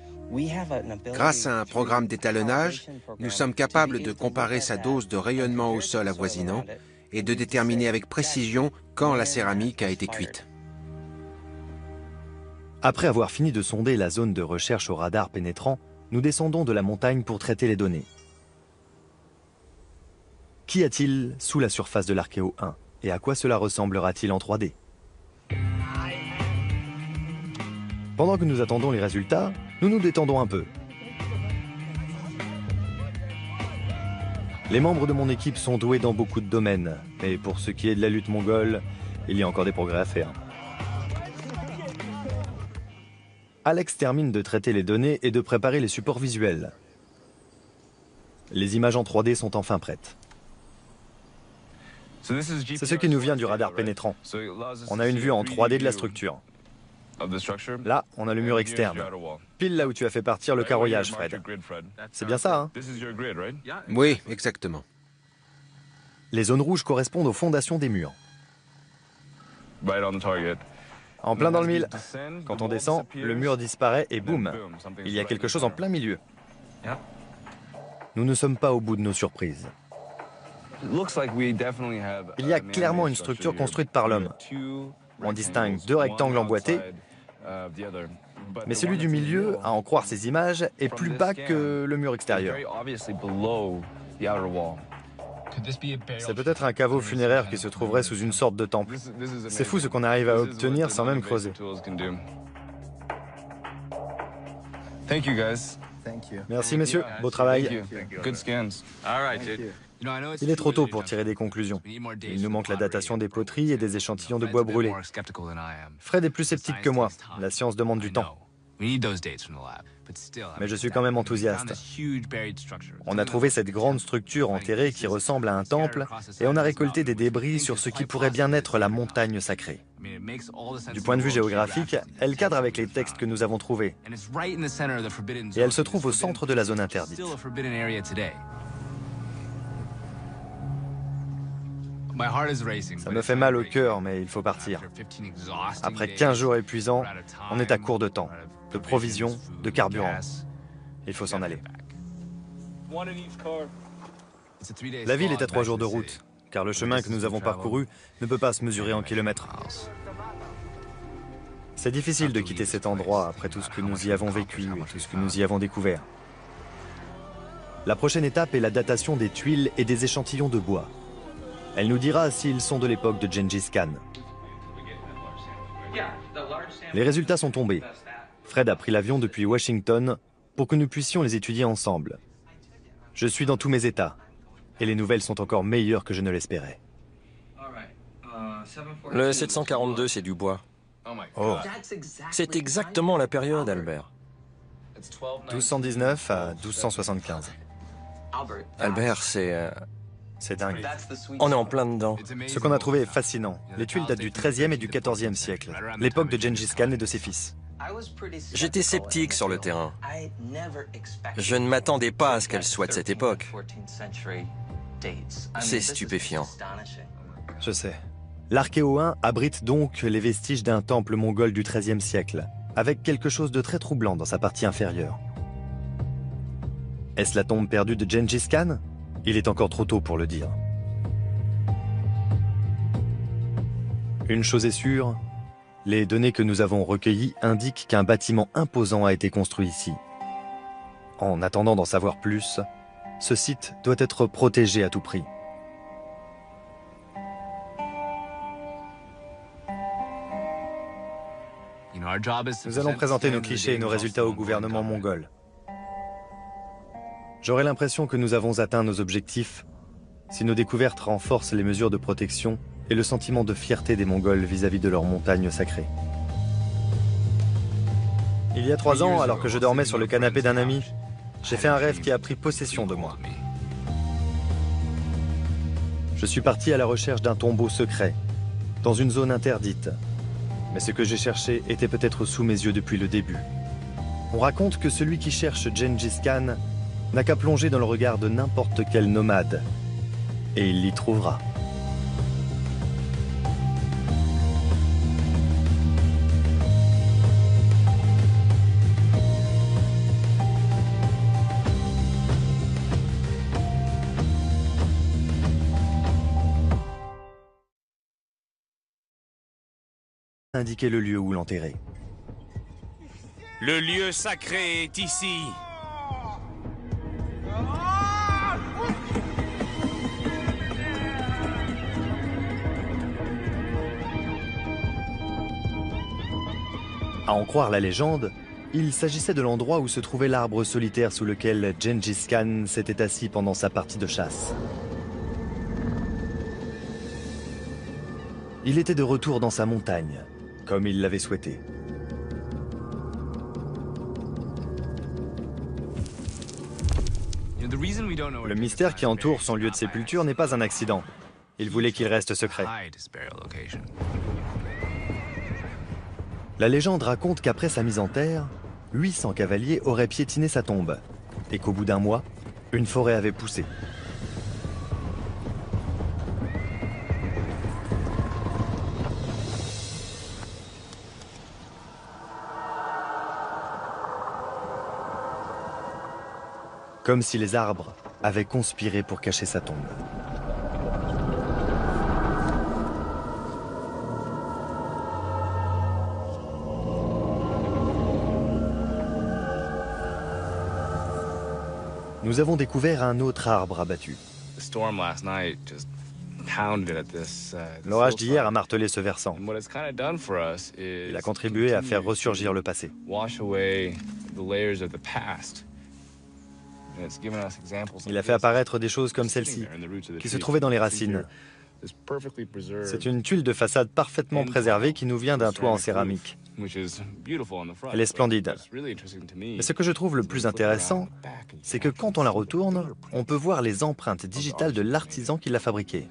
Grâce à un programme d'étalonnage, nous sommes capables de comparer sa dose de rayonnement au sol avoisinant et de déterminer avec précision quand la céramique a été cuite. Après avoir fini de sonder la zone de recherche au radar pénétrant, nous descendons de la montagne pour traiter les données. Qu'y a-t-il sous la surface de l'Archéo 1 et à quoi cela ressemblera-t-il en 3D? Pendant que nous attendons les résultats, nous nous détendons un peu. Les membres de mon équipe sont doués dans beaucoup de domaines, mais pour ce qui est de la lutte mongole, il y a encore des progrès à faire. Alex termine de traiter les données et de préparer les supports visuels. Les images en 3D sont enfin prêtes. C'est ce qui nous vient du radar pénétrant. On a une vue en 3D de la structure. Là, on a le mur externe. Pile là où tu as fait partir le carroyage, Fred. C'est bien ça, hein? Oui, exactement. Les zones rouges correspondent aux fondations des murs. En plein dans le mille. Quand on descend, le mur disparaît et boum, il y a quelque chose en plein milieu. Nous ne sommes pas au bout de nos surprises. Il y a clairement une structure construite par l'homme. On distingue deux rectangles emboîtés, mais celui du milieu, à en croire ces images, est plus bas que le mur extérieur. C'est peut-être un caveau funéraire qui se trouverait sous une sorte de temple. C'est fou ce qu'on arrive à obtenir sans même creuser. Merci messieurs, beau travail. Il est trop tôt pour tirer des conclusions. Il nous manque la datation des poteries et des échantillons de bois brûlés. Fred est plus sceptique que moi, la science demande du temps. Mais je suis quand même enthousiaste. On a trouvé cette grande structure enterrée qui ressemble à un temple et on a récolté des débris sur ce qui pourrait bien être la montagne sacrée. Du point de vue géographique, elle cadre avec les textes que nous avons trouvés. Et elle se trouve au centre de la zone interdite. Ça me fait mal au cœur, mais il faut partir. Après 15 jours épuisants, on est à court de temps, de provisions, de carburant. Il faut s'en aller. La ville est à 3 jours de route, car le chemin que nous avons parcouru ne peut pas se mesurer en kilomètres. C'est difficile de quitter cet endroit après tout ce que nous y avons vécu et tout ce que nous y avons découvert. La prochaine étape est la datation des tuiles et des échantillons de bois. Elle nous dira s'ils sont de l'époque de Gengis Khan. Les résultats sont tombés. Fred a pris l'avion depuis Washington pour que nous puissions les étudier ensemble. Je suis dans tous mes états, et les nouvelles sont encore meilleures que je ne l'espérais. Le 742, c'est du bois. Oh, C'est exactement la période, Albert. 1219 à 1275. Albert, C'est dingue. on est en plein dedans. Ce qu'on a trouvé est fascinant. Les tuiles datent du XIIIe et du XIVe siècle, l'époque de Gengis Khan et de ses fils. J'étais sceptique sur le terrain. Je ne m'attendais pas à ce qu'elle soit de cette époque. C'est stupéfiant. Je sais. L'Archéo 1 abrite donc les vestiges d'un temple mongol du XIIIe siècle, avec quelque chose de très troublant dans sa partie inférieure. Est-ce la tombe perdue de Gengis Khan? Il est encore trop tôt pour le dire. Une chose est sûre, les données que nous avons recueillies indiquent qu'un bâtiment imposant a été construit ici. En attendant d'en savoir plus, ce site doit être protégé à tout prix. Nous allons présenter nos clichés et nos résultats au gouvernement mongol. J'aurai l'impression que nous avons atteint nos objectifs si nos découvertes renforcent les mesures de protection et le sentiment de fierté des Mongols vis-à-vis de leurs montagnes sacrées. Il y a 3 ans, alors que je dormais sur le canapé d'un ami, j'ai fait un rêve qui a pris possession de moi. Je suis parti à la recherche d'un tombeau secret, dans une zone interdite. Mais ce que j'ai cherché était peut-être sous mes yeux depuis le début. On raconte que celui qui cherche Gengis Khan n'a qu'à plonger dans le regard de n'importe quel nomade, et il l'y trouvera. Indiquer le lieu où l'enterrer. Le lieu sacré est ici. À en croire la légende, il s'agissait de l'endroit où se trouvait l'arbre solitaire sous lequel Gengis Khan s'était assis pendant sa partie de chasse. Il était de retour dans sa montagne, comme il l'avait souhaité. Le mystère qui entoure son lieu de sépulture n'est pas un accident. Il voulait qu'il reste secret. La légende raconte qu'après sa mise en terre, 800 cavaliers auraient piétiné sa tombe, et qu'au bout d'un mois, une forêt avait poussé. Comme si les arbres avaient conspiré pour cacher sa tombe. Nous avons découvert un autre arbre abattu, L'orage d'hier a martelé ce versant. Il a contribué à faire ressurgir le passé. Il a fait apparaître des choses comme celle-ci, qui se trouvaient dans les racines. C'est une tuile de façade parfaitement préservée qui nous vient d'un toit en céramique. Elle est splendide. Mais ce que je trouve le plus intéressant, c'est que quand on la retourne, on peut voir les empreintes digitales de l'artisan qui l'a fabriquée.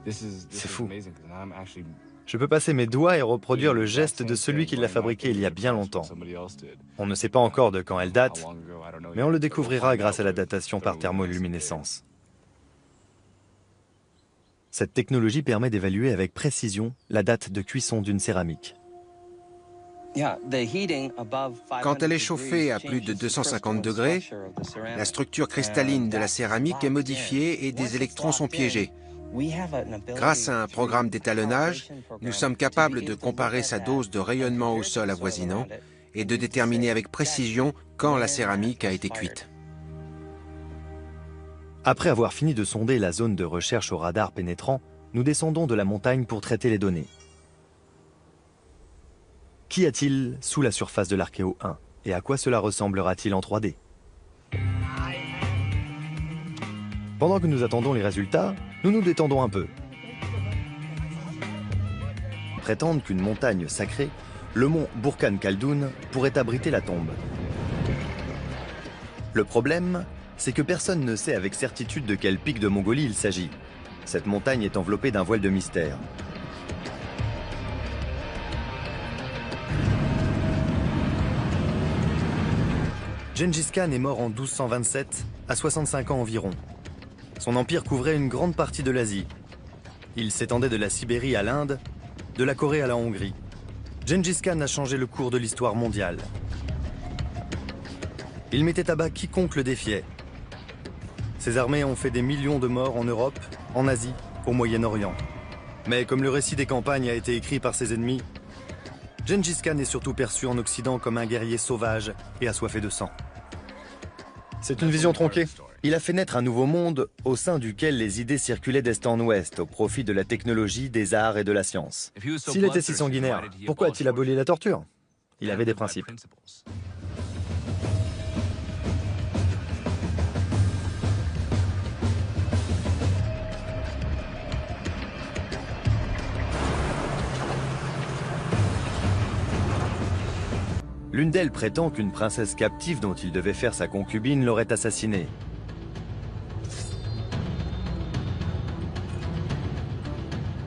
C'est fou. Je peux passer mes doigts et reproduire le geste de celui qui l'a fabriquée il y a bien longtemps. On ne sait pas encore de quand elle date, mais on le découvrira grâce à la datation par thermoluminescence. Cette technologie permet d'évaluer avec précision la date de cuisson d'une céramique. Quand elle est chauffée à plus de 250 degrés, la structure cristalline de la céramique est modifiée et des électrons sont piégés. Grâce à un programme d'étalonnage, nous sommes capables de comparer sa dose de rayonnement au sol avoisinant et de déterminer avec précision quand la céramique a été cuite. Après avoir fini de sonder la zone de recherche au radar pénétrant, nous descendons de la montagne pour traiter les données. Qu'y a-t-il sous la surface de l'Archéo 1 et à quoi cela ressemblera-t-il en 3D? Pendant que nous attendons les résultats, nous nous détendons un peu. Prétendent qu'une montagne sacrée, le mont Burkhan Khaldoun, pourrait abriter la tombe. Le problème, c'est que personne ne sait avec certitude de quel pic de Mongolie il s'agit. Cette montagne est enveloppée d'un voile de mystère. Gengis Khan est mort en 1227, à 65 ans environ. Son empire couvrait une grande partie de l'Asie. Il s'étendait de la Sibérie à l'Inde, de la Corée à la Hongrie. Gengis Khan a changé le cours de l'histoire mondiale. Il mettait à bas quiconque le défiait. Ses armées ont fait des millions de morts en Europe, en Asie, au Moyen-Orient. Mais comme le récit des campagnes a été écrit par ses ennemis, Gengis Khan est surtout perçu en Occident comme un guerrier sauvage et assoiffé de sang. C'est une vision tronquée. Il a fait naître un nouveau monde au sein duquel les idées circulaient d'est en ouest au profit de la technologie, des arts et de la science. S'il était si sanguinaire, pourquoi a-t-il aboli la torture? Il avait des principes. L'une d'elles prétend qu'une princesse captive dont il devait faire sa concubine l'aurait assassinée.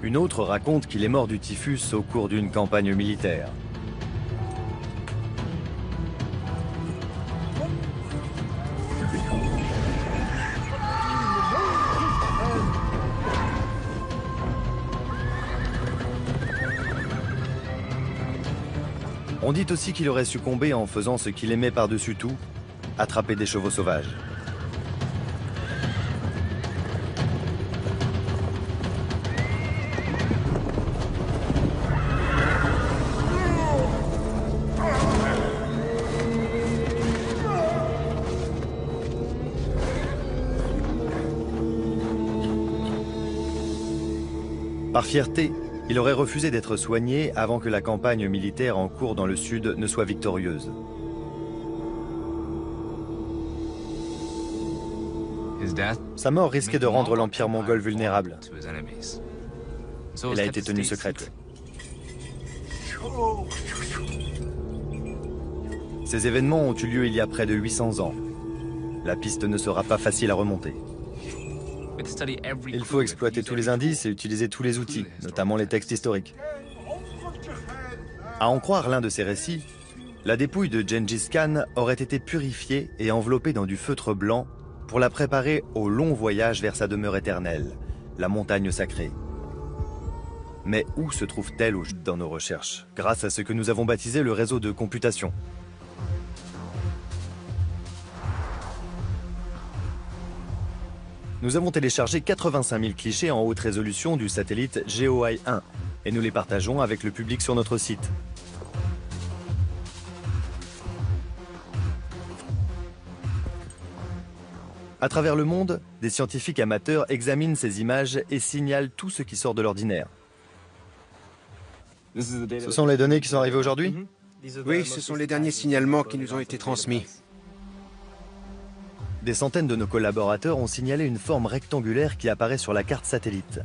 Une autre raconte qu'il est mort du typhus au cours d'une campagne militaire. On dit aussi qu'il aurait succombé en faisant ce qu'il aimait par-dessus tout, attraper des chevaux sauvages. Par fierté, il aurait refusé d'être soigné avant que la campagne militaire en cours dans le sud ne soit victorieuse. Sa mort risquait de rendre l'empire mongol vulnérable. Elle a été tenue secrète. Ces événements ont eu lieu il y a près de 800 ans. La piste ne sera pas facile à remonter. Il faut exploiter tous les indices et utiliser tous les outils, notamment les textes historiques. À en croire l'un de ces récits, la dépouille de Gengis Khan aurait été purifiée et enveloppée dans du feutre blanc pour la préparer au long voyage vers sa demeure éternelle, la montagne sacrée. Mais où se trouve-t-elle dans nos recherches, grâce à ce que nous avons baptisé le réseau de computation? Nous avons téléchargé 85 000 clichés en haute résolution du satellite GeoEye-1 et nous les partageons avec le public sur notre site. À travers le monde, des scientifiques amateurs examinent ces images et signalent tout ce qui sort de l'ordinaire. Ce sont les données qui sont arrivées aujourd'hui? Oui, ce sont les derniers signalements qui nous ont été transmis. Des centaines de nos collaborateurs ont signalé une forme rectangulaire qui apparaît sur la carte satellite.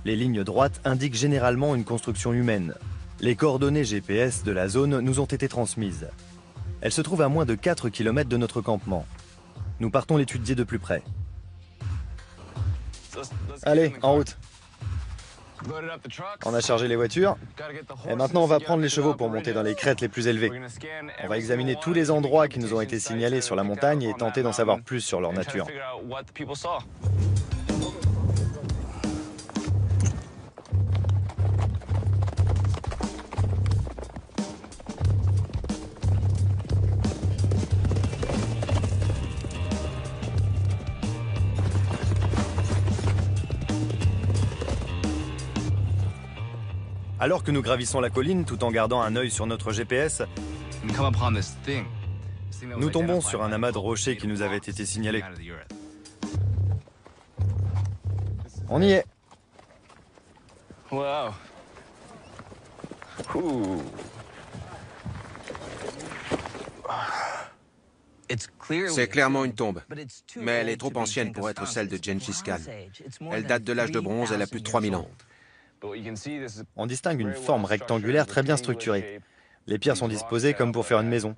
Les lignes droites indiquent généralement une construction humaine. Les coordonnées GPS de la zone nous ont été transmises. Elle se trouve à moins de 4 km de notre campement. Nous partons l'étudier de plus près. Allez, en route. On a chargé les voitures. Et maintenant, on va prendre les chevaux pour monter dans les crêtes les plus élevées. On va examiner tous les endroits qui nous ont été signalés sur la montagne et tenter d'en savoir plus sur leur nature. Alors que nous gravissons la colline tout en gardant un œil sur notre GPS, nous tombons sur un amas de rochers qui nous avait été signalé. On y est. Wow. C'est clairement une tombe, mais elle est trop ancienne pour être celle de Gengis Khan. Elle date de l'âge de bronze, elle a plus de 3000 ans. On distingue une forme rectangulaire très bien structurée. Les pierres sont disposées comme pour faire une maison.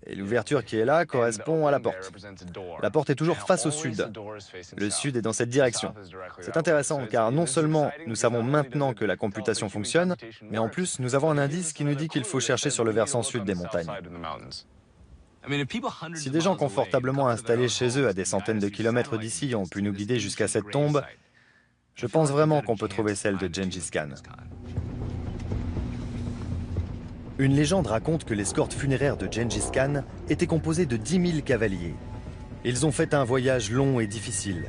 Et l'ouverture qui est là correspond à la porte. La porte est toujours face au sud. Le sud est dans cette direction. C'est intéressant car non seulement nous savons maintenant que la computation fonctionne, mais en plus nous avons un indice qui nous dit qu'il faut chercher sur le versant sud des montagnes. Si des gens confortablement installés chez eux à des centaines de kilomètres d'ici ont pu nous guider jusqu'à cette tombe, je pense vraiment qu'on peut trouver celle de Gengis Khan. Une légende raconte que l'escorte funéraire de Gengis Khan était composée de 10 000 cavaliers. Ils ont fait un voyage long et difficile.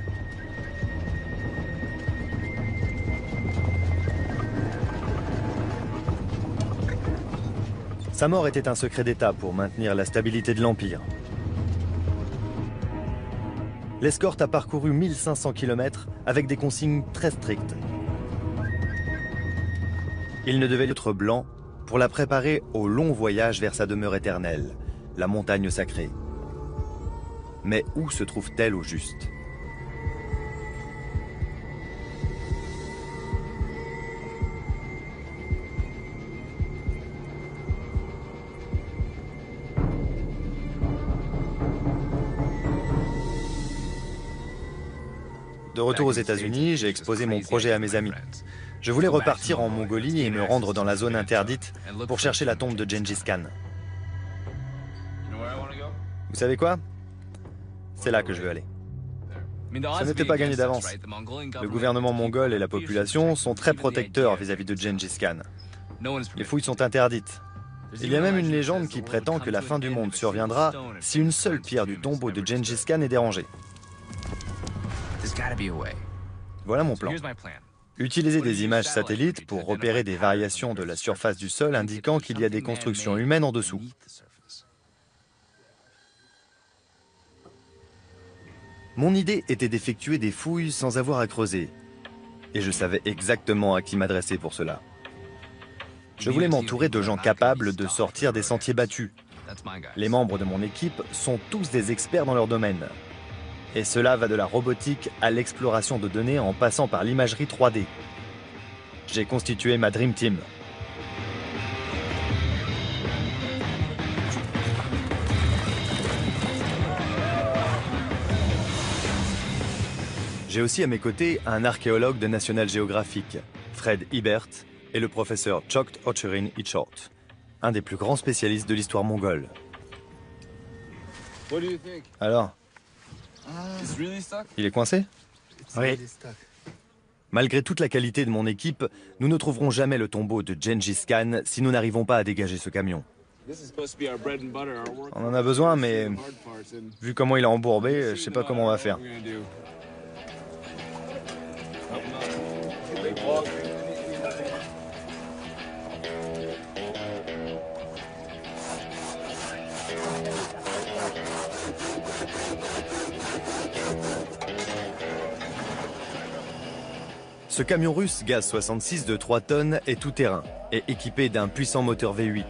Sa mort était un secret d'État pour maintenir la stabilité de l'Empire. L'escorte a parcouru 1500 km avec des consignes très strictes. Il ne devait être blanc pour la préparer au long voyage vers sa demeure éternelle, la montagne sacrée. Mais où se trouve-t-elle au juste ? De retour aux États-Unis, j'ai exposé mon projet à mes amis. Je voulais repartir en Mongolie et me rendre dans la zone interdite pour chercher la tombe de Gengis Khan. Vous savez quoi? C'est là que je veux aller. Ce n'était pas gagné d'avance. Le gouvernement mongol et la population sont très protecteurs vis-à-vis de Gengis Khan. Les fouilles sont interdites. Il y a même une légende qui prétend que la fin du monde surviendra si une seule pierre du tombeau de Gengis Khan est dérangée. Voilà mon plan. Utiliser des images satellites pour repérer des variations de la surface du sol indiquant qu'il y a des constructions humaines en dessous. Mon idée était d'effectuer des fouilles sans avoir à creuser. Et je savais exactement à qui m'adresser pour cela. Je voulais m'entourer de gens capables de sortir des sentiers battus. Les membres de mon équipe sont tous des experts dans leur domaine. Et cela va de la robotique à l'exploration de données en passant par l'imagerie 3D. J'ai constitué ma Dream Team. J'ai aussi à mes côtés un archéologue de National Geographic, Fred Ibert, et le professeur Chokt Ocherin Ichort, un des plus grands spécialistes de l'histoire mongole. Alors ? Il est coincé? Oui. Malgré toute la qualité de mon équipe, nous ne trouverons jamais le tombeau de Gengis Khan si nous n'arrivons pas à dégager ce camion. On en a besoin, mais vu comment il est embourbé, je sais pas comment on va faire. Ce camion russe Gaz-66 de 3 tonnes est tout-terrain et équipé d'un puissant moteur V8.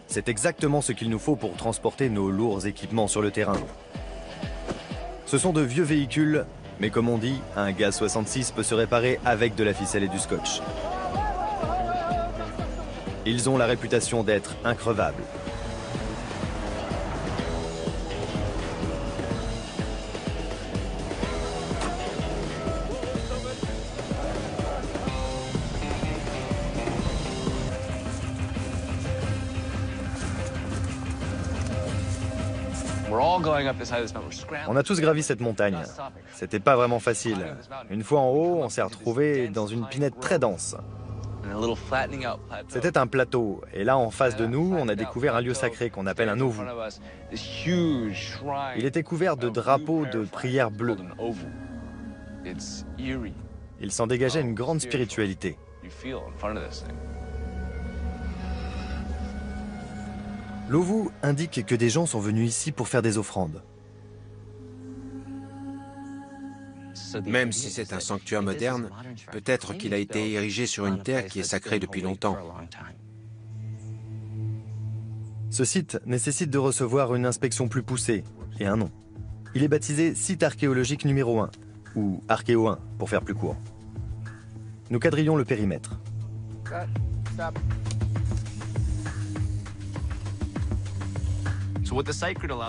C'est exactement ce qu'il nous faut pour transporter nos lourds équipements sur le terrain. Ce sont de vieux véhicules, mais comme on dit, un Gaz-66 peut se réparer avec de la ficelle et du scotch. Ils ont la réputation d'être increvables. On a tous gravi cette montagne. C'était pas vraiment facile. Une fois en haut, on s'est retrouvé dans une pinède très dense. C'était un plateau, et là en face de nous, on a découvert un lieu sacré qu'on appelle un ovu. Il était couvert de drapeaux de prière bleus. Il s'en dégageait une grande spiritualité. L'ovu indique que des gens sont venus ici pour faire des offrandes. Même si c'est un sanctuaire moderne, peut-être qu'il a été érigé sur une terre qui est sacrée depuis longtemps. Ce site nécessite de recevoir une inspection plus poussée et un nom. Il est baptisé site archéologique numéro 1, ou Archéo 1 pour faire plus court. Nous quadrillons le périmètre.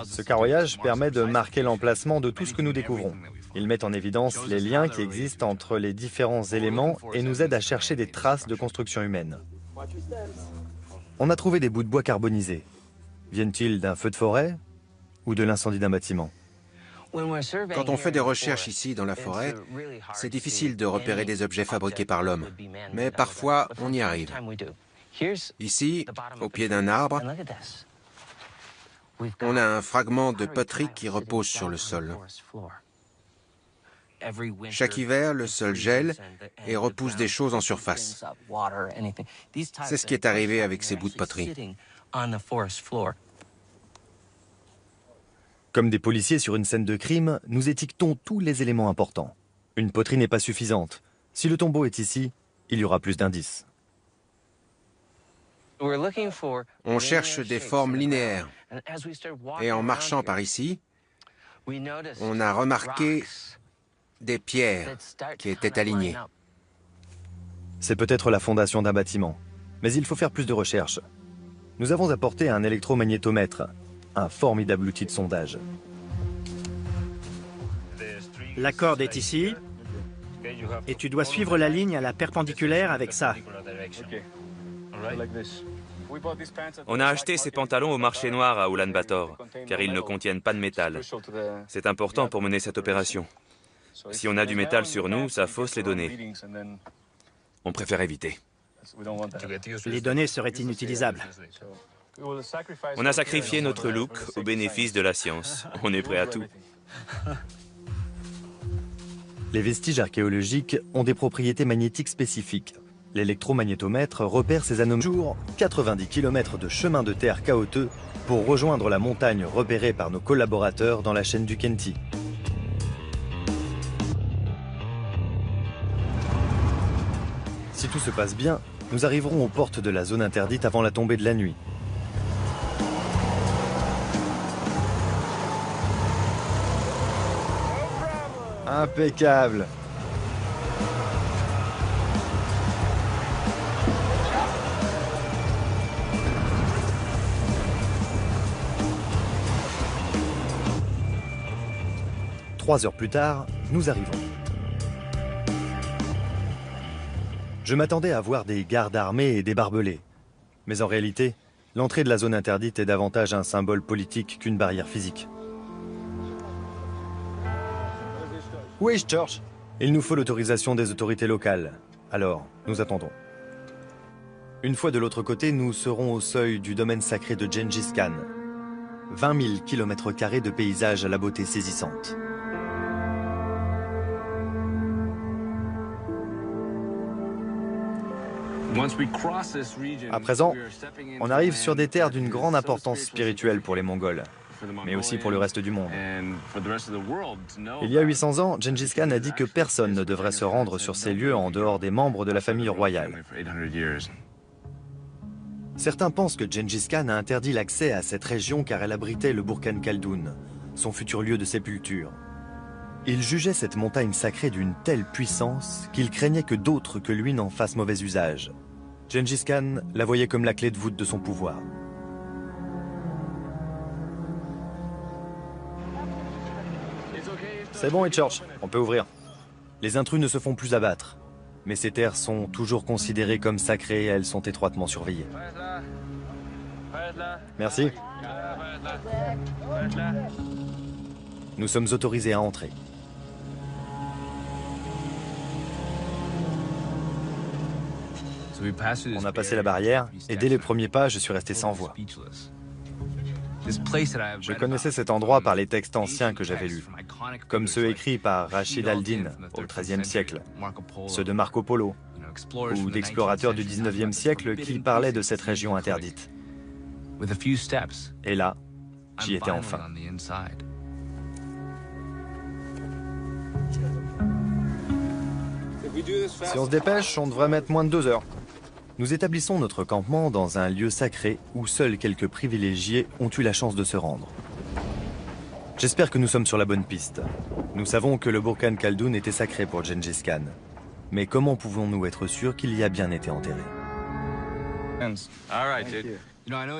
Ce carroyage permet de marquer l'emplacement de tout ce que nous découvrons. Il met en évidence les liens qui existent entre les différents éléments et nous aide à chercher des traces de construction humaine. On a trouvé des bouts de bois carbonisés. Viennent-ils d'un feu de forêt ou de l'incendie d'un bâtiment? Quand on fait des recherches ici dans la forêt, c'est difficile de repérer des objets fabriqués par l'homme. Mais parfois, on y arrive. Ici, au pied d'un arbre, on a un fragment de poterie qui repose sur le sol. Chaque hiver, le sol gèle et repousse des choses en surface. C'est ce qui est arrivé avec ces bouts de poterie. Comme des policiers sur une scène de crime, nous étiquetons tous les éléments importants. Une poterie n'est pas suffisante. Si le tombeau est ici, il y aura plus d'indices. On cherche des formes linéaires. Et en marchant par ici, on a remarqué des pierres qui étaient alignées. C'est peut-être la fondation d'un bâtiment, mais il faut faire plus de recherches. Nous avons apporté un électromagnétomètre, un formidable outil de sondage. La corde est ici, et tu dois suivre la ligne à la perpendiculaire avec ça. On a acheté ces pantalons au marché noir à Ulaanbaatar, car ils ne contiennent pas de métal. C'est important pour mener cette opération. Si on a du métal sur nous, ça fausse les données. On préfère éviter. Les données seraient inutilisables. On a sacrifié notre look au bénéfice de la science. On est prêt à tout. Les vestiges archéologiques ont des propriétés magnétiques spécifiques. L'électromagnétomètre repère ces anomalies. Jour, 90 km de chemin de terre chaotique pour rejoindre la montagne repérée par nos collaborateurs dans la chaîne du Khenty. Si tout se passe bien, nous arriverons aux portes de la zone interdite avant la tombée de la nuit. Impeccable! Trois heures plus tard, nous arrivons. Je m'attendais à voir des gardes armés et des barbelés. Mais en réalité, l'entrée de la zone interdite est davantage un symbole politique qu'une barrière physique. Où est George? Il nous faut l'autorisation des autorités locales. Alors, nous attendons. Une fois de l'autre côté, nous serons au seuil du domaine sacré de Gengis Khan. 20 000 km² de paysages à la beauté saisissante. À présent, on arrive sur des terres d'une grande importance spirituelle pour les Mongols. mais aussi pour le reste du monde. Il y a 800 ans, Gengis Khan a dit que personne ne devrait se rendre sur ces lieux en dehors des membres de la famille royale. Certains pensent que Gengis Khan a interdit l'accès à cette région car elle abritait le Burkhan Khaldoun, son futur lieu de sépulture. Il jugeait cette montagne sacrée d'une telle puissance qu'il craignait que d'autres que lui n'en fassent mauvais usage. Gengis Khan la voyait comme la clé de voûte de son pouvoir. C'est bon, Hitchurch, on peut ouvrir. Les intrus ne se font plus abattre, mais ces terres sont toujours considérées comme sacrées et elles sont étroitement surveillées. Merci. Nous sommes autorisés à entrer. On a passé la barrière et dès les premiers pas, je suis resté sans voix. Je connaissais cet endroit par les textes anciens que j'avais lus, comme ceux écrits par Rachid al-Din au XIIIe siècle, ceux de Marco Polo, ou d'explorateurs du XIXe siècle qui parlaient de cette région interdite. Et là, j'y étais enfin. Si on se dépêche, on devrait mettre moins de 2 heures. Nous établissons notre campement dans un lieu sacré où seuls quelques privilégiés ont eu la chance de se rendre. J'espère que nous sommes sur la bonne piste. Nous savons que le Burkhan Khaldoun était sacré pour Gengis Khan. Mais comment pouvons-nous être sûrs qu'il y a bien été enterré?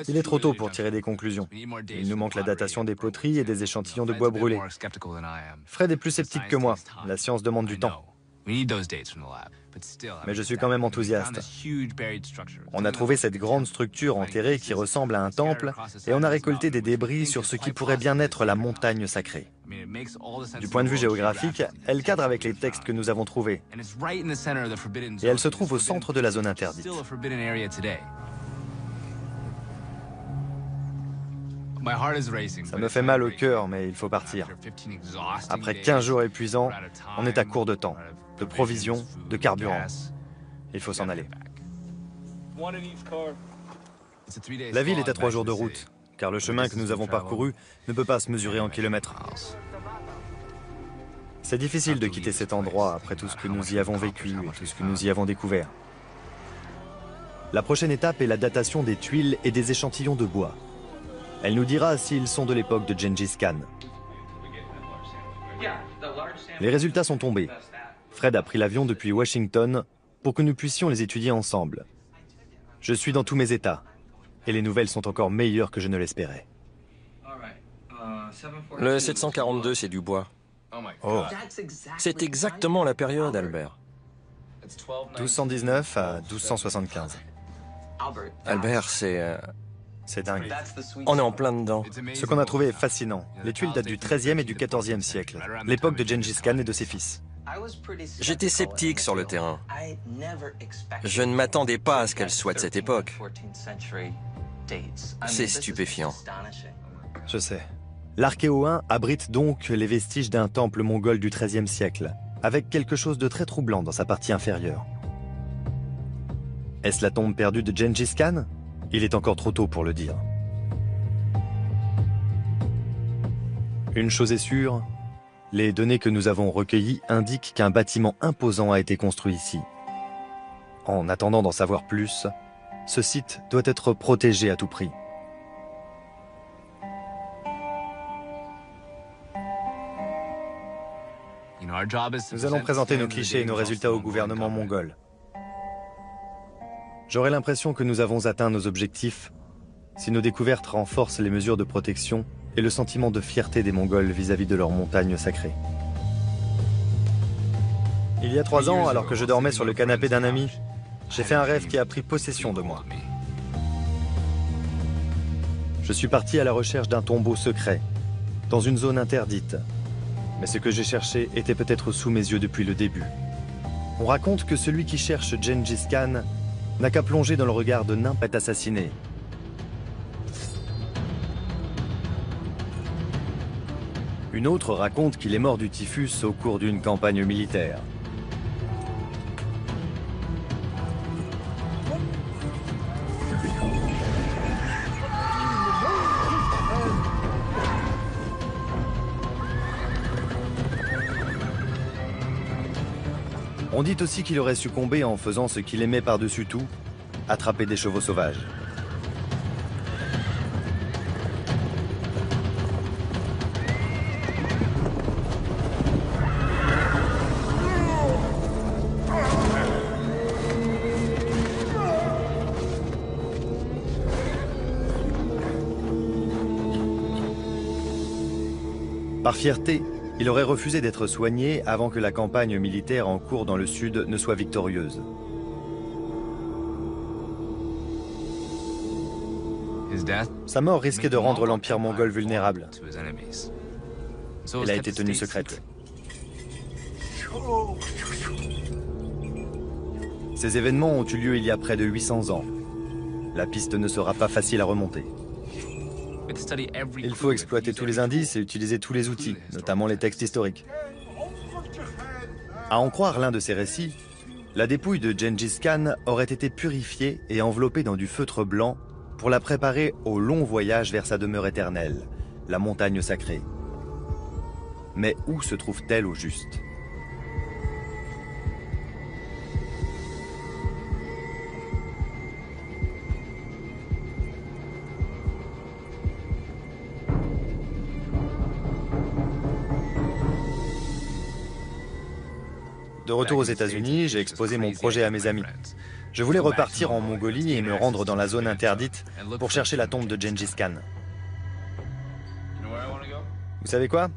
Il est trop tôt pour tirer des conclusions. Il nous manque la datation des poteries et des échantillons de bois brûlés. Fred est plus sceptique que moi. La science demande du temps. Mais je suis quand même enthousiaste. On a trouvé cette grande structure enterrée qui ressemble à un temple et on a récolté des débris sur ce qui pourrait bien être la montagne sacrée. Du point de vue géographique, elle cadre avec les textes que nous avons trouvés. Et elle se trouve au centre de la zone interdite. Ça me fait mal au cœur, mais il faut partir. Après 15 jours épuisants, on est à court de temps, de provisions, de carburant. Il faut s'en aller. La ville est à 3 jours de route, car le chemin que nous avons parcouru ne peut pas se mesurer en kilomètres. C'est difficile de quitter cet endroit après tout ce que nous y avons vécu et tout ce que nous y avons découvert. La prochaine étape est la datation des tuiles et des échantillons de bois. Elle nous dira s'ils sont de l'époque de Gengis Khan. Les résultats sont tombés. Fred a pris l'avion depuis Washington pour que nous puissions les étudier ensemble. Je suis dans tous mes états, et les nouvelles sont encore meilleures que je ne l'espérais. Le 742, c'est du bois. Oh, C'est exactement la période, Albert. 1219 à 1275. Albert, C'est dingue. on est en plein dedans. Ce qu'on a trouvé est fascinant. Les tuiles datent du XIIIe et du XIVe siècle, l'époque de Gengis Khan et de ses fils. J'étais sceptique sur le terrain. Je ne m'attendais pas à ce qu'elle soit de cette époque. C'est stupéfiant. Je sais. L'Archéo 1 abrite donc les vestiges d'un temple mongol du XIIIe siècle, avec quelque chose de très troublant dans sa partie inférieure. Est-ce la tombe perdue de Gengis Khan? Il est encore trop tôt pour le dire. Une chose est sûre, les données que nous avons recueillies indiquent qu'un bâtiment imposant a été construit ici. En attendant d'en savoir plus, ce site doit être protégé à tout prix. Nous allons présenter nos clichés et nos résultats au gouvernement mongol. J'aurais l'impression que nous avons atteint nos objectifs si nos découvertes renforcent les mesures de protection et le sentiment de fierté des Mongols vis-à-vis de leurs montagnes sacrées. Il y a 3 ans, alors que je dormais sur le canapé d'un ami, j'ai fait un rêve qui a pris possession de moi. Je suis parti à la recherche d'un tombeau secret, dans une zone interdite. Mais ce que j'ai cherché était peut-être sous mes yeux depuis le début. On raconte que celui qui cherche Gengis Khan n'a qu'à plonger dans le regard de nymphes assassinées. Une autre raconte qu'il est mort du typhus au cours d'une campagne militaire. On dit aussi qu'il aurait succombé en faisant ce qu'il aimait par-dessus tout, attraper des chevaux sauvages. Par fierté, il aurait refusé d'être soigné avant que la campagne militaire en cours dans le sud ne soit victorieuse. Sa mort risquait de rendre l'Empire mongol vulnérable. Elle a été tenue secrète. Ces événements ont eu lieu il y a près de 800 ans. La piste ne sera pas facile à remonter. Il faut exploiter tous les indices et utiliser tous les outils, notamment les textes historiques. À en croire l'un de ces récits, la dépouille de Gengis Khan aurait été purifiée et enveloppée dans du feutre blanc pour la préparer au long voyage vers sa demeure éternelle, la montagne sacrée. Mais où se trouve-t-elle au juste ? De retour aux États-Unis, j'ai exposé mon projet à mes amis. Je voulais repartir en Mongolie et me rendre dans la zone interdite pour chercher la tombe de Gengis Khan. Vous savez quoi?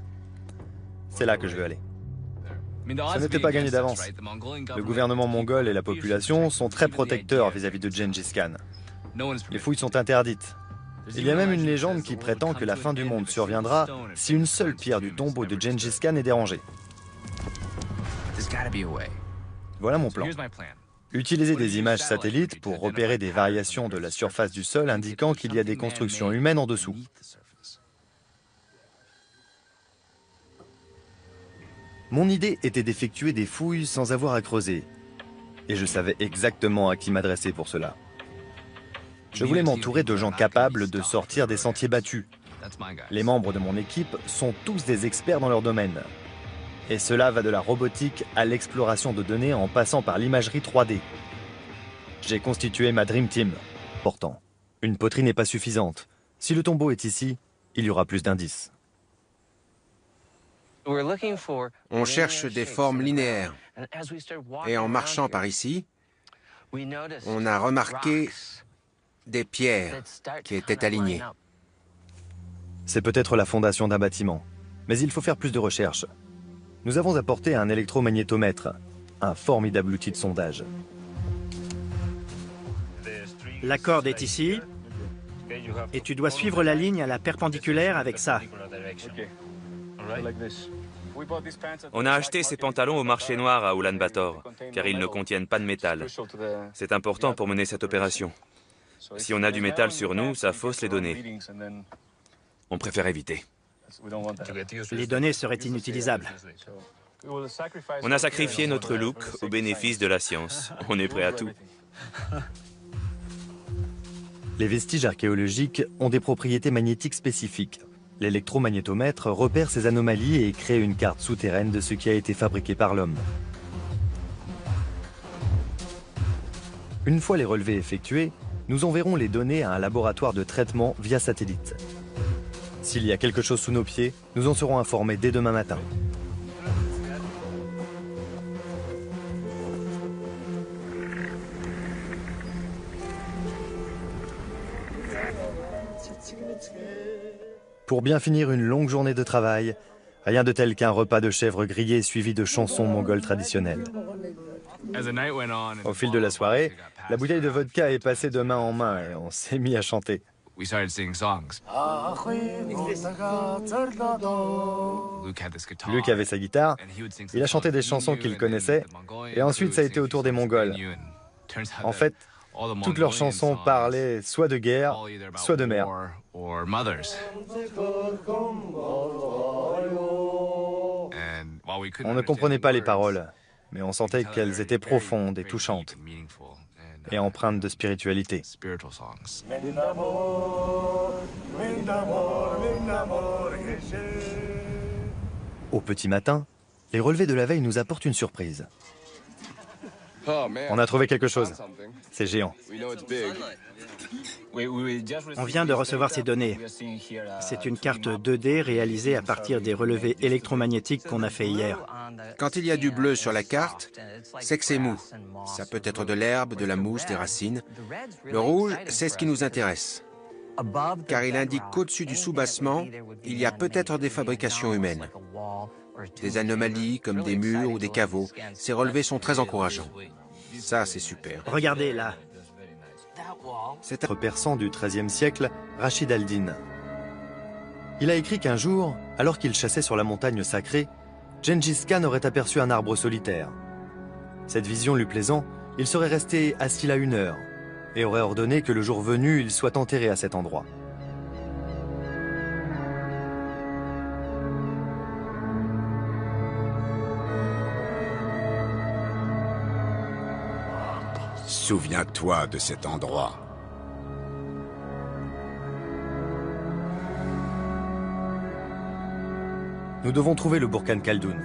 C'est là que je veux aller. Ce n'était pas gagné d'avance. Le gouvernement mongol et la population sont très protecteurs vis-à-vis de Gengis Khan. Les fouilles sont interdites. Il y a même une légende qui prétend que la fin du monde surviendra si une seule pierre du tombeau de Gengis Khan est dérangée. Voilà mon plan. Utiliser des images satellites pour repérer des variations de la surface du sol indiquant qu'il y a des constructions humaines en dessous. Mon idée était d'effectuer des fouilles sans avoir à creuser. Et je savais exactement à qui m'adresser pour cela. Je voulais m'entourer de gens capables de sortir des sentiers battus. Les membres de mon équipe sont tous des experts dans leur domaine. Et cela va de la robotique à l'exploration de données en passant par l'imagerie 3D. J'ai constitué ma Dream Team. Pourtant, une poterie n'est pas suffisante. Si le tombeau est ici, il y aura plus d'indices. On cherche des formes linéaires. Et en marchant par ici, on a remarqué des pierres qui étaient alignées. C'est peut-être la fondation d'un bâtiment, mais il faut faire plus de recherches. Nous avons apporté un électromagnétomètre, un formidable outil de sondage. La corde est ici, et tu dois suivre la ligne à la perpendiculaire avec ça. On a acheté ces pantalons au marché noir à Ulaanbaatar, car ils ne contiennent pas de métal. C'est important pour mener cette opération. Si on a du métal sur nous, ça fausse les données. On préfère éviter. Les données seraient inutilisables. On a sacrifié notre look au bénéfice de la science. On est prêt à tout. Les vestiges archéologiques ont des propriétés magnétiques spécifiques. L'électromagnétomètre repère ces anomalies et crée une carte souterraine de ce qui a été fabriqué par l'homme. Une fois les relevés effectués, nous enverrons les données à un laboratoire de traitement via satellite. S'il y a quelque chose sous nos pieds, nous en serons informés dès demain matin. Pour bien finir une longue journée de travail, rien de tel qu'un repas de chèvre grillé suivi de chansons mongoles traditionnelles. Au fil de la soirée, la bouteille de vodka est passée de main en main et on s'est mis à chanter. Luke avait sa guitare, il a chanté des chansons qu'il connaissait, et ensuite ça a été au tour des Mongols. En fait, toutes leurs chansons parlaient soit de guerre, soit de mère. On ne comprenait pas les paroles, mais on sentait qu'elles étaient profondes et touchantes, et empreintes de spiritualité. Au petit matin, les relevés de la veille nous apportent une surprise. On a trouvé quelque chose. C'est géant. On vient de recevoir ces données. C'est une carte 2D réalisée à partir des relevés électromagnétiques qu'on a fait hier. Quand il y a du bleu sur la carte, c'est que c'est mou. Ça peut être de l'herbe, de la mousse, des racines. Le rouge, c'est ce qui nous intéresse, car il indique qu'au-dessus du soubassement, il y a peut-être des fabrications humaines. Des anomalies comme des murs ou des caveaux. Ces relevés sont très encourageants. Ça, c'est super. Regardez là. C'est un persan du XIIIe siècle, Rachid al-Din. Il a écrit qu'un jour, alors qu'il chassait sur la montagne sacrée, Gengis Khan aurait aperçu un arbre solitaire. Cette vision lui plaisant, il serait resté assis là 1 heure et aurait ordonné que le jour venu, il soit enterré à cet endroit. Souviens-toi de cet endroit. Nous devons trouver le Burkhan Khaldoun.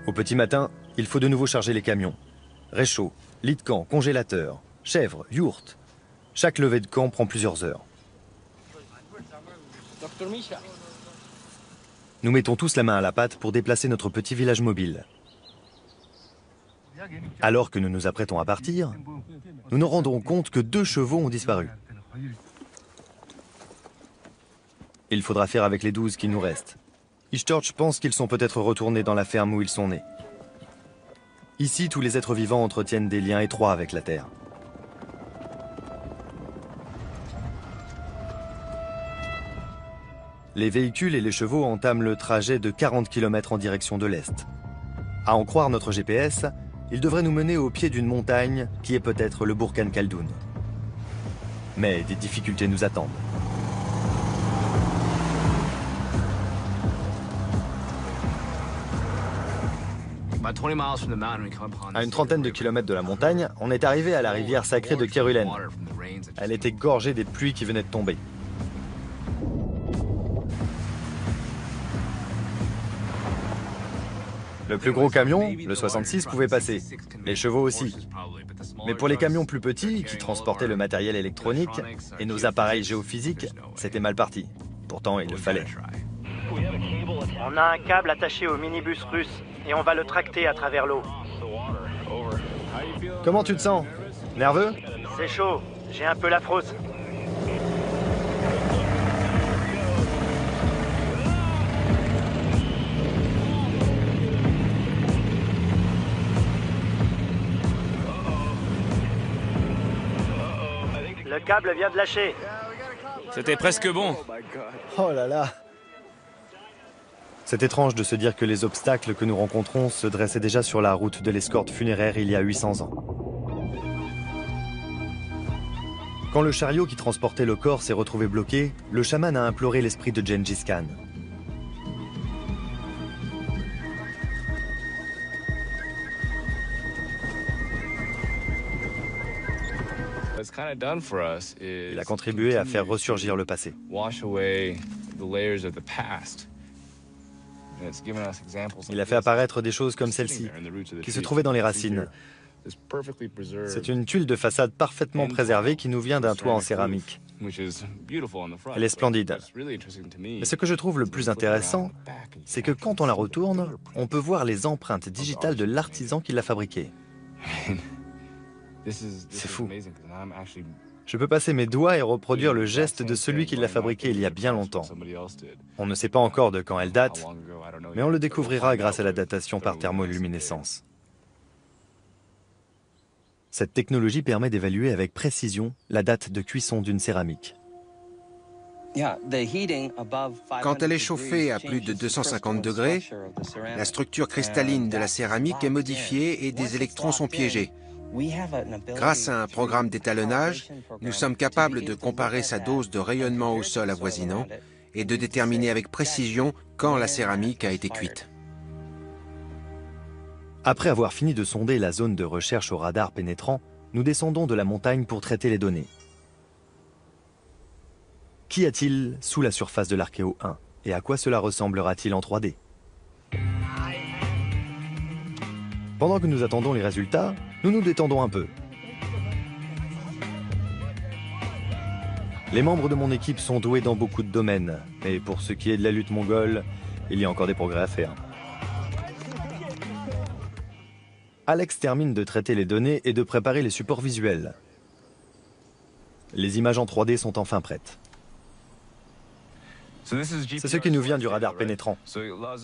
Au petit matin, il faut de nouveau charger les camions. Réchaud, lit de camp, congélateur, chèvres, yourtes. Chaque levée de camp prend plusieurs heures. Nous mettons tous la main à la pâte pour déplacer notre petit village mobile. Alors que nous nous apprêtons à partir, nous nous rendons compte que 2 chevaux ont disparu. Il faudra faire avec les 12 qui nous restent. Ishtorch pense qu'ils sont peut-être retournés dans la ferme où ils sont nés. Ici, tous les êtres vivants entretiennent des liens étroits avec la terre. Les véhicules et les chevaux entament le trajet de 40 km en direction de l'est. À en croire notre GPS, il devrait nous mener au pied d'une montagne qui est peut-être le Burkhan Khaldoun. Mais des difficultés nous attendent. À une trentaine de kilomètres de la montagne, on est arrivé à la rivière sacrée de Kerulen. Elle était gorgée des pluies qui venaient de tomber. Le plus gros camion, le 66, pouvait passer. Les chevaux aussi. Mais pour les camions plus petits, qui transportaient le matériel électronique et nos appareils géophysiques, c'était mal parti. Pourtant, il le fallait. On a un câble attaché au minibus russe et on va le tracter à travers l'eau. Comment tu te sens? Nerveux? C'est chaud, j'ai un peu la frousse. Le câble vient de lâcher. C'était presque bon. Oh là là! C'est étrange de se dire que les obstacles que nous rencontrons se dressaient déjà sur la route de l'escorte funéraire il y a 800 ans. Quand le chariot qui transportait le corps s'est retrouvé bloqué, le chaman a imploré l'esprit de Gengis Khan. Il a contribué à faire ressurgir le passé. Il a fait apparaître des choses comme celle-ci, qui se trouvaient dans les racines. C'est une tuile de façade parfaitement préservée qui nous vient d'un toit en céramique. Elle est splendide. Mais ce que je trouve le plus intéressant, c'est que quand on la retourne, on peut voir les empreintes digitales de l'artisan qui l'a fabriquée. C'est fou. Je peux passer mes doigts et reproduire le geste de celui qui l'a fabriquée il y a bien longtemps. On ne sait pas encore de quand elle date, mais on le découvrira grâce à la datation par thermoluminescence. Cette technologie permet d'évaluer avec précision la date de cuisson d'une céramique. Quand elle est chauffée à plus de 250 degrés, la structure cristalline de la céramique est modifiée et des électrons sont piégés. Grâce à un programme d'étalonnage, nous sommes capables de comparer sa dose de rayonnement au sol avoisinant et de déterminer avec précision quand la céramique a été cuite. Après avoir fini de sonder la zone de recherche au radar pénétrant, nous descendons de la montagne pour traiter les données. Qu'y a-t-il sous la surface de l'Archéo 1 et à quoi cela ressemblera-t-il en 3D? Pendant que nous attendons les résultats, nous nous détendons un peu. Les membres de mon équipe sont doués dans beaucoup de domaines, mais pour ce qui est de la lutte mongole, il y a encore des progrès à faire. Alex termine de traiter les données et de préparer les supports visuels. Les images en 3D sont enfin prêtes. C'est ce qui nous vient du radar pénétrant.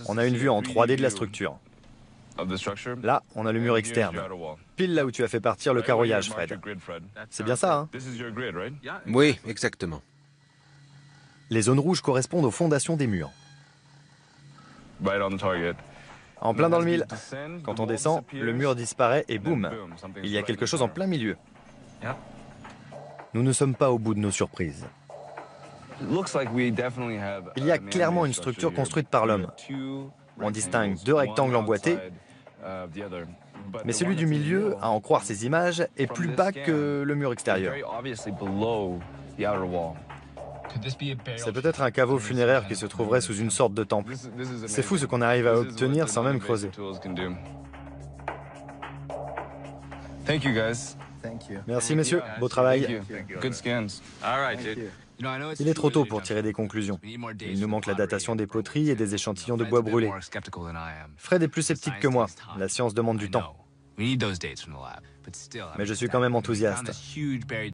On a une vue en 3D de la structure. Là, on a le mur externe, pile là où tu as fait partir le carroyage, Fred. C'est bien ça, hein? Oui, exactement. Les zones rouges correspondent aux fondations des murs. En plein dans le mille. Quand on descend, le mur disparaît et boum, il y a quelque chose en plein milieu. Nous ne sommes pas au bout de nos surprises. Il y a clairement une structure construite par l'homme. On distingue 2 rectangles emboîtés, mais celui du milieu, à en croire ces images, est plus bas que le mur extérieur. C'est peut-être un caveau funéraire qui se trouverait sous une sorte de temple. C'est fou ce qu'on arrive à obtenir sans même creuser. Merci messieurs, beau travail. Il est trop tôt pour tirer des conclusions. Il nous manque la datation des poteries et des échantillons de bois brûlés. Fred est plus sceptique que moi. La science demande du temps. Mais je suis quand même enthousiaste.